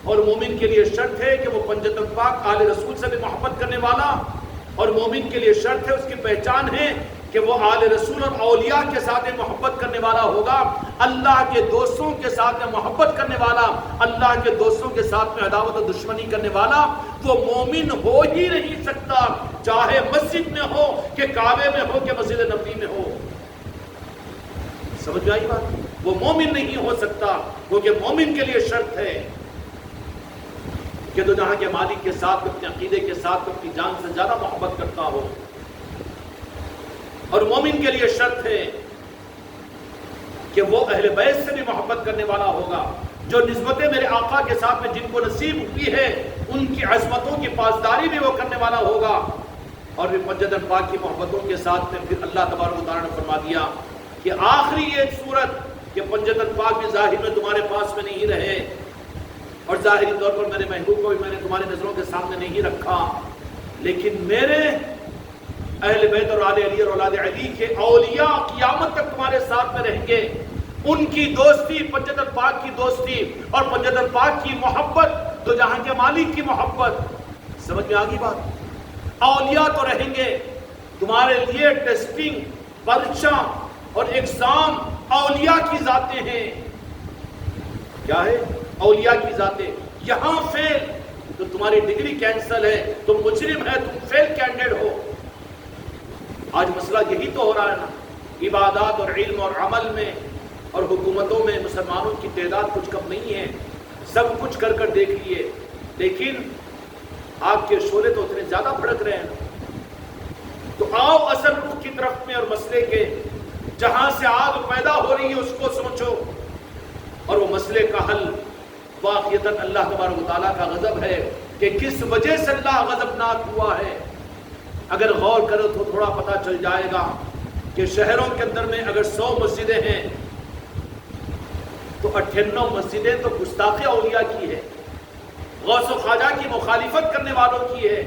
اور مومن کے لیے شرط ہے کہ وہ پنجتن پاک آل رسول سے بھی محبت کرنے والا، اور مومن کے لیے شرط ہے، اس کی پہچان ہے کہ وہ آل رسول اور اولیاء کے ساتھ محبت کرنے والا ہوگا، اللہ کے دوستوں کے ساتھ میں محبت کرنے والا، اللہ کے دوستوں کے ساتھ میں عداوت و دشمنی کرنے والا وہ مومن ہو ہی نہیں سکتا، چاہے مسجد میں ہو کہ کعبے میں ہو کہ مسجد نبوی میں ہو۔ سمجھ میں آئی بات؟ وہ مومن نہیں ہو سکتا، کیونکہ مومن کے لیے شرط ہے کہ تو جہاں کے مالک کے ساتھ، اپنے عقیدے کے ساتھ، اپنی جان سے زیادہ محبت کرتا ہو، اور مومن کے لیے شرط ہے کہ وہ اہل بیت سے بھی محبت کرنے والا ہوگا۔ جو نسبتیں میرے آقا کے ساتھ میں جن کو نصیب ہوئی ہے ان کی عظمتوں کی پاسداری بھی وہ کرنے والا ہوگا. اور پھر پنجتن پاک کی محبتوں کے ساتھ میں پھر اللہ تبارک و تعالیٰ نے فرما دیا کہ آخری ایک صورت کہ پنجتن پاک بھی ظاہر میں تمہارے پاس میں نہیں رہے اور ظاہری طور پر میرے محبوب کو بھی میں نے تمہاری نظروں کے سامنے نہیں رکھا، لیکن میرے اہل بیت اور آل علی اور اولاد علی کے اولیاء قیامت تک تمہارے ساتھ میں رہیں گے. ان کی دوستی، پنجتن پاک کی دوستی اور پنجتن پاک کی محبت، تو جہاں کے مالک کی محبت. سمجھ میں آگی بات؟ اولیاء تو رہیں گے، تمہارے لیے ٹیسٹنگ، پرچہ اور ایگزام اولیاء کی ذاتیں ہیں. کیا ہے؟ اولیاء کی ذاتیں. یہاں فیل تو تمہاری ڈگری کینسل ہے، تم مجرم ہے، تم فیل کینڈیڈیٹ ہو. آج مسئلہ یہی تو ہو رہا ہے نا. عبادات اور علم اور عمل میں اور حکومتوں میں مسلمانوں کی تعداد کچھ کم نہیں ہے. سب کچھ کر کر دیکھ لیے، لیکن آگ کے شعلے تو اتنے زیادہ بھڑک رہے ہیں. تو آؤ اصل رخ کی طرف میں اور مسئلے کے جہاں سے آگ پیدا ہو رہی ہے اس کو سوچو. اور وہ مسئلے کا حل واقعتاً اللہ تبارک و تعالیٰ کا غضب ہے کہ کس وجہ سے اللہ غضبناک ہوا ہے. اگر غور کرو تو تھوڑا پتہ چل جائے گا کہ شہروں کے اندر میں اگر 100 مسجدیں ہیں تو 98 مسجدیں تو گستاخ اولیاء کی ہے، غوث و خواجہ کی مخالفت کرنے والوں کی ہے.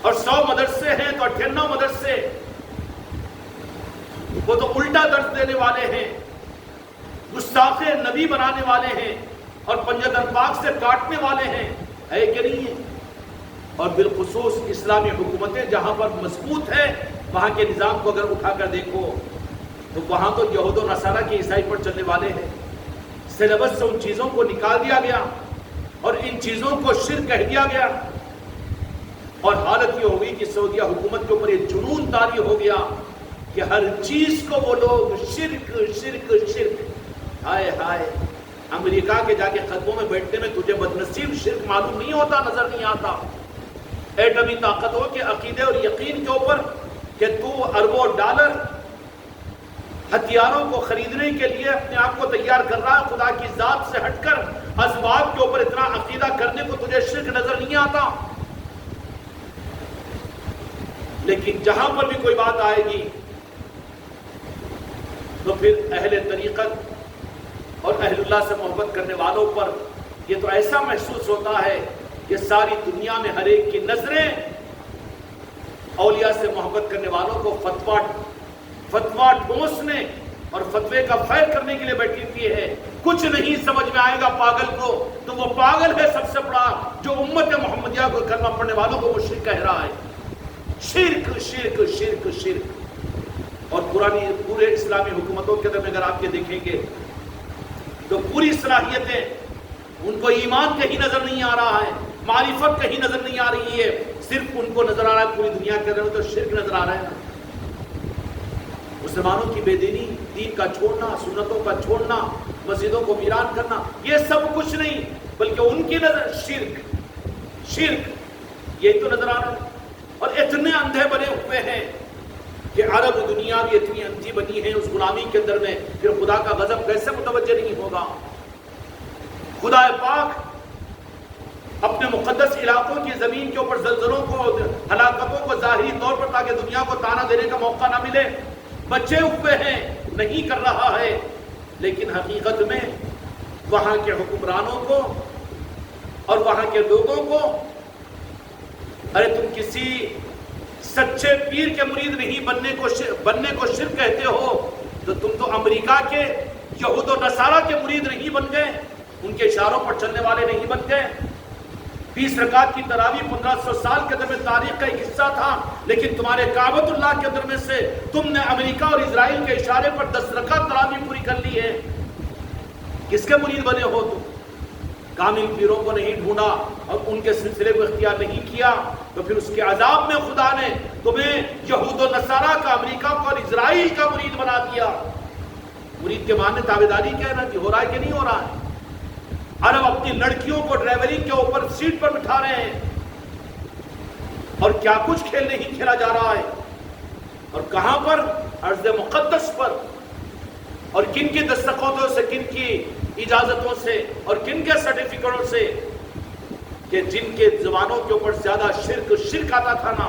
اور 100 مدرسے ہیں تو 98 مدرسے وہ تو الٹا درس دینے والے ہیں، گستاخ نبی بنانے والے ہیں اور پنجتن پاک سے کاٹنے والے ہیں. ہے کہ نہیں ہے؟ اور بالخصوص اسلامی حکومتیں جہاں پر مضبوط ہے وہاں کے نظام کو اگر اٹھا کر دیکھو تو وہاں تو یہود و نصارہ کی عیسائی پر چلنے والے ہیں. سلیبس سے ان چیزوں کو نکال دیا گیا اور ان چیزوں کو شرک کہہ دیا گیا. اور حالت یہ ہوگی کہ سعودیہ حکومت کے اوپر یہ جنون طاری ہو گیا کہ ہر چیز کو وہ لوگ شرک شرک شرک. ہائے ہائے، امریکہ کے جا کے خطبوں میں بیٹھنے میں تجھے بدنصیب شرک معلوم نہیں ہوتا، نظر نہیں آتا. ایٹمی طاقتوں کے عقیدے اور یقین کے اوپر کہ تو اربوں ڈالر ہتھیاروں کو خریدنے کے لیے اپنے آپ کو تیار کر رہا ہے، خدا کی ذات سے ہٹ کر اسباب کے اوپر اتنا عقیدہ کرنے کو تجھے شرک نظر نہیں آتا. لیکن جہاں پر بھی کوئی بات آئے گی تو پھر اہل طریقت اور اہل اللہ سے محبت کرنے والوں پر یہ تو ایسا محسوس ہوتا ہے کہ ساری دنیا میں ہر ایک کی نظریں اولیاء سے محبت کرنے والوں کو فتویٰ ڈھونسنے اور فتوے کا فیر کرنے کے لیے بیٹھی ہوئی ہے. کچھ نہیں سمجھ میں آئے گا پاگل کو تو وہ پاگل ہے سب سے بڑا جو امت محمدیہ کو کلمہ پڑھنے والوں کو مشرک کہہ رہا ہے. شرک شرک شرک شرک. اور پورے اسلامی حکومتوں کے اندر اگر آپ کے دیکھیں گے تو پوری صلاحیتیں ان کو ایمان کہیں نظر نہیں آ رہا ہے، معرفت کہیں نظر نہیں آ رہی ہے، صرف ان کو نظر آ رہا ہے پوری دنیا کے اندر تو شرک نظر آ رہا ہے. مسلمانوں کی بے دینی، دین کا چھوڑنا، سنتوں کا چھوڑنا، مسجدوں کو ویران کرنا، یہ سب کچھ نہیں بلکہ ان کی نظر شرک شرک یہی تو نظر آ رہا ہے. اور اتنے اندھے بنے ہوئے ہیں کہ عرب دنیا بھی اتنی اندھی بنی ہے اس غلامی کے اندر میں، پھر خدا کا غضب کیسے متوجہ نہیں ہوگا. خدا پاک اپنے مقدس علاقوں کی زمین کے اوپر زلزلوں کو، ہلاکتوں کو ظاہری طور پر تاکہ دنیا کو تانا دینے کا موقع نہ ملے بچے ہوئے ہیں، نہیں کر رہا ہے. لیکن حقیقت میں وہاں کے حکمرانوں کو اور وہاں کے لوگوں کو، ارے تم کسی سچے پیر کے مرید نہیں بننے کو شرک کہتے ہو تو تم تو امریکہ کے یہود و نصارہ کے مرید نہیں بن گئے، ان کے اشاروں پر چلنے والے نہیں بن گئے. 20 رکعت کی تراویح 1500 سال کے اندر میں تاریخ کا ایک حصہ تھا، لیکن تمہارے کعبۃ اللہ کے اندر میں سے تم نے امریکہ اور اسرائیل کے اشارے پر 10 رکعت تراویح پوری کر لی ہے. کس کے مرید بنے ہو تم؟ کامل پیروں کو نہیں ڈھونڈا اور ان کے سلسلے کو اختیار نہیں کیا تو پھر اس کے عذاب میں خدا نے تمہیں یہود و نصارہ کا، امریکہ کا اور اسرائیل کا مرید بنا دیا. مرید کے معنی تابعداری کیا ہے نا کہ ہو رہا ہے کہ نہیں ہو رہا ہے. عرب اپنی لڑکیوں کو ڈرائیورنگ کے اوپر سیٹ پر بٹھا رہے ہیں اور کیا کچھ کھیل نہیں کھیلا جا رہا ہے. اور کہاں پر؟ ارض مقدس پر. اور کن کی دستخطوں سے، کن کی اجازتوں سے اور کن کے سرٹیفکیٹوں سے؟ کہ جن کے زبانوں کے اوپر زیادہ شرک آتا تھا نا،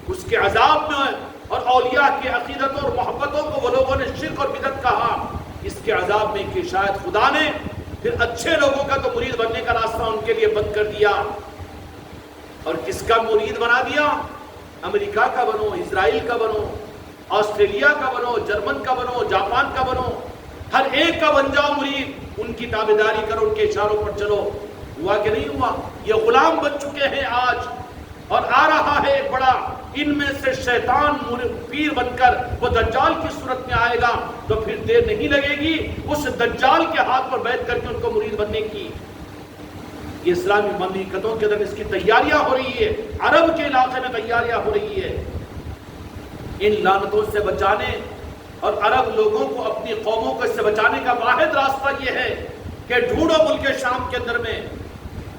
اس کے عذاب میں اور اولیاء کی عقیدتوں اور محبتوں کو وہ لوگوں نے شرک اور بدعت کہا، اس کے عذاب میں کہ شاید خدا نے پھر اچھے لوگوں کا تو مرید بننے کا راستہ ان کے لیے بند کر دیا، اور کس کا مرید بنا دیا؟ امریکہ کا بنو، اسرائیل کا بنو، آسٹریلیا کا بنو، جرمن کا بنو، جاپان کا بنو، ہر ایک کا بن جاؤ مرید، ان کی تابعداری کرو، ان کے اشاروں پر چلو۔ ہوا کہ نہیں ہوا؟ یہ غلام بن چکے ہیں آج، اور آ رہا ہے ایک بڑا، ان میں سے شیطان پیر بن کر وہ دجال کی صورت میں آئے گا، تو پھر دیر نہیں لگے گی اس دجال کے ہاتھ پر بیٹھ کر کے ان کو مرید بننے کی۔ یہ اسلامی مملکتوں کے اندر اس کی تیاریاں ہو رہی ہے، عرب کے علاقے میں تیاریاں ہو رہی ہے۔ ان لعنتوں سے بچانے اور عرب لوگوں کو، اپنی قوموں کو اس سے بچانے کا واحد راستہ یہ ہے کہ ڈھونڈو ملک شام کے اندر میں،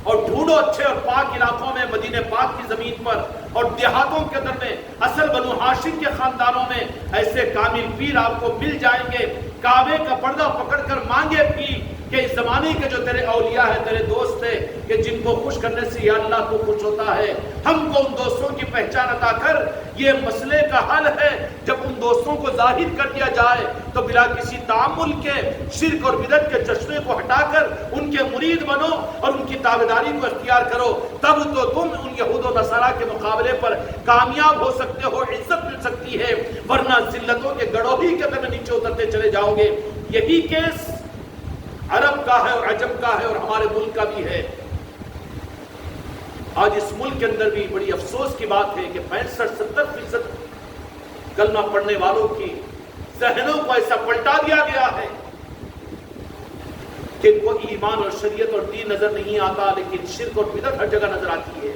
اور ڈھونڈو اچھے اور پاک علاقوں میں، مدینہ پاک کی زمین پر اور دیہاتوں کے اندر میں، اصل بنو ہاشم کے خاندانوں میں ایسے کامل پیر آپ کو مل جائیں گے، کعبے کا پردہ پکڑ کر مانگے بھی کہ اس زمانے کے جو تیرے اولیاء ہیں، تیرے دوست ہیں، کہ جن کو خوش کرنے سے یا اللہ تو خوش ہوتا ہے، ہم کو ان دوستوں کی پہچان عطا کر۔ یہ مسئلے کا حل ہے، جب ان دوستوں کو ظاہر کر دیا جائے تو بلا کسی تعامل کے شرک اور بدعت کے چشمے کو ہٹا کر ان کے مرید بنو اور ان کی تابعداری کو اختیار کرو، تب تو تم ان یہود و نصارہ کے مقابلے پر کامیاب ہو سکتے ہو، عزت مل سکتی ہے، ورنہ ذلتوں کے گڑوہی کے اندر نیچے اترتے چلے جاؤ گے۔ یہی کیس عرب کا ہے اور عجم کا ہے اور ہمارے ملک کا بھی ہے۔ آج اس ملک کے اندر بھی بڑی افسوس کی بات ہے کہ 65-70% کلمہ پڑھنے والوں کی ذہنوں کو ایسا پلٹا دیا گیا ہے کہ ان کو ایمان اور شریعت اور دین نظر نہیں آتا، لیکن شرک اور بدعت ہر جگہ نظر آتی ہے۔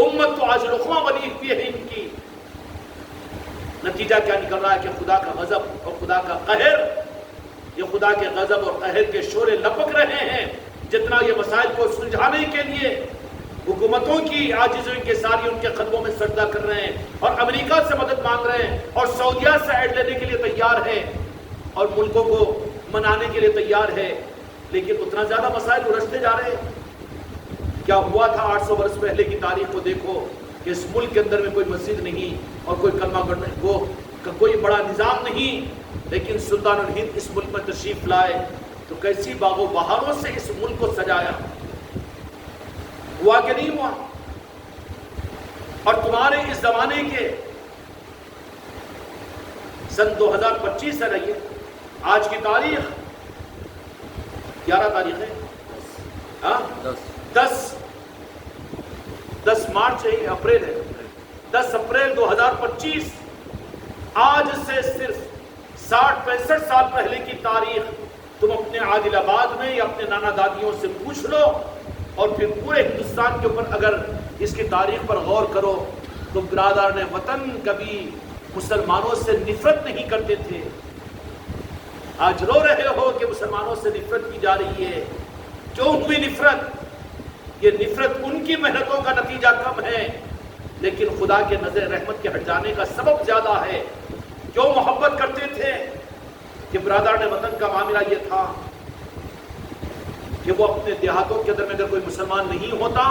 امت تو آج لقمہ بنی ہوئی ہے ان کی۔ نتیجہ کیا نکل رہا ہے کہ خدا کا غضب اور خدا کا قہر، یہ خدا کے غضب اور قہر کے شعلے لپک رہے ہیں۔ جتنا یہ مسائل کو سلجھانے کے لیے حکومتوں کی عاجزی کے ساری ان کے قدموں میں سجدہ کر رہے ہیں، اور امریکہ سے مدد مانگ رہے ہیں، اور سعودیہ سے ایڈ لینے کے لیے تیار ہے، اور ملکوں کو منانے کے لیے تیار ہے، لیکن اتنا زیادہ مسائل الجھتے جا رہے ہیں۔ کیا ہوا تھا 800 برس پہلے کی تاریخ کو دیکھو کہ اس ملک کے اندر میں کوئی مسجد نہیں اور کوئی کلمہ گڑھ نہیں، وہ کوئی بڑا نظام نہیں، لیکن سلطان الہند اس ملک میں تشریف لائے تو کیسی باغ و بہاروں سے اس ملک کو سجایا۔ ہوا کہ نہیں ہوا؟ اور تمہارے اس زمانے کے سن 2025 ہے رہی ہے، آج کی تاریخ 11 تاریخ ہے، 10 مارچ ہے، اپریل ہے، 10 اپریل 2025، آج سے صرف 60-65 سال پہلے کی تاریخ تم اپنے عادل آباد میں یا اپنے نانا دادیوں سے پوچھ لو، اور پھر پورے ہندوستان کے اوپر اگر اس کی تاریخ پر غور کرو تو برادران وطن کبھی مسلمانوں سے نفرت نہیں کرتے تھے۔ آج رو رہے ہو کہ مسلمانوں سے نفرت کی جا رہی ہے۔ کیوں ہوئی نفرت؟ یہ نفرت ان کی محنتوں کا نتیجہ کم ہے، لیکن خدا کے نظر رحمت کے ہٹ جانے کا سبب زیادہ ہے۔ کیوں محبت کرتے تھے؟ کہ برادران وطن کا معاملہ یہ تھا کہ وہ اپنے دیہاتوں کے اندر میں اگر کوئی مسلمان نہیں ہوتا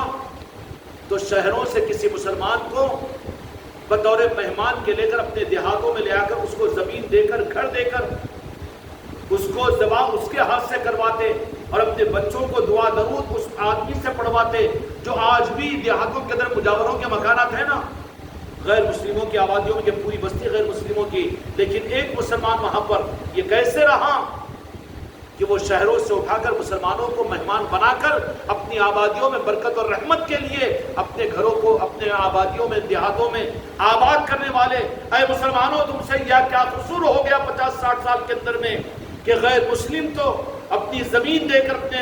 تو شہروں سے کسی مسلمان کو بطور مہمان کے لے کر اپنے دیہاتوں میں لے آ کر اس کو زمین دے کر، گھر دے کر، اس کو ذبح اس کے ہاتھ سے کرواتے، اور اپنے بچوں کو دعا درود اس آدمی سے پڑھواتے جو آج بھی دیہاتوں کے اندر مجاوروں کے مکانات ہیں نا، غیر مسلموں کی آبادیوں میں، کہ پوری بستی غیر مسلموں کی، لیکن ایک مسلمان وہاں پر۔ یہ کیسے رہا کہ وہ شہروں سے اٹھا کر مسلمانوں کو مہمان بنا کر اپنی آبادیوں میں برکت اور رحمت کے لیے اپنے گھروں کو اپنے آبادیوں میں، دیہاتوں میں آباد کرنے والے۔ اے مسلمانوں، تم سے کیا قصور ہو گیا 50-60 سال کے اندر میں کہ غیر مسلم تو اپنی زمین دے کر اپنے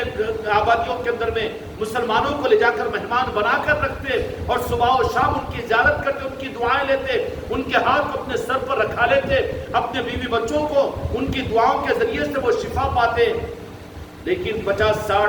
آبادیوں کے اندر میں مسلمانوں کو لے جا کر مہمان بنا کر رکھتے، اور صبح و شام ان کی زیارت کرتے، ان کی دعائیں لیتے، ان کے ہاتھ کو اپنے سر پر رکھا لیتے، اپنے بیوی بچوں کو ان کی دعاؤں کے ذریعے سے وہ شفا پاتے۔ لیکن 50-60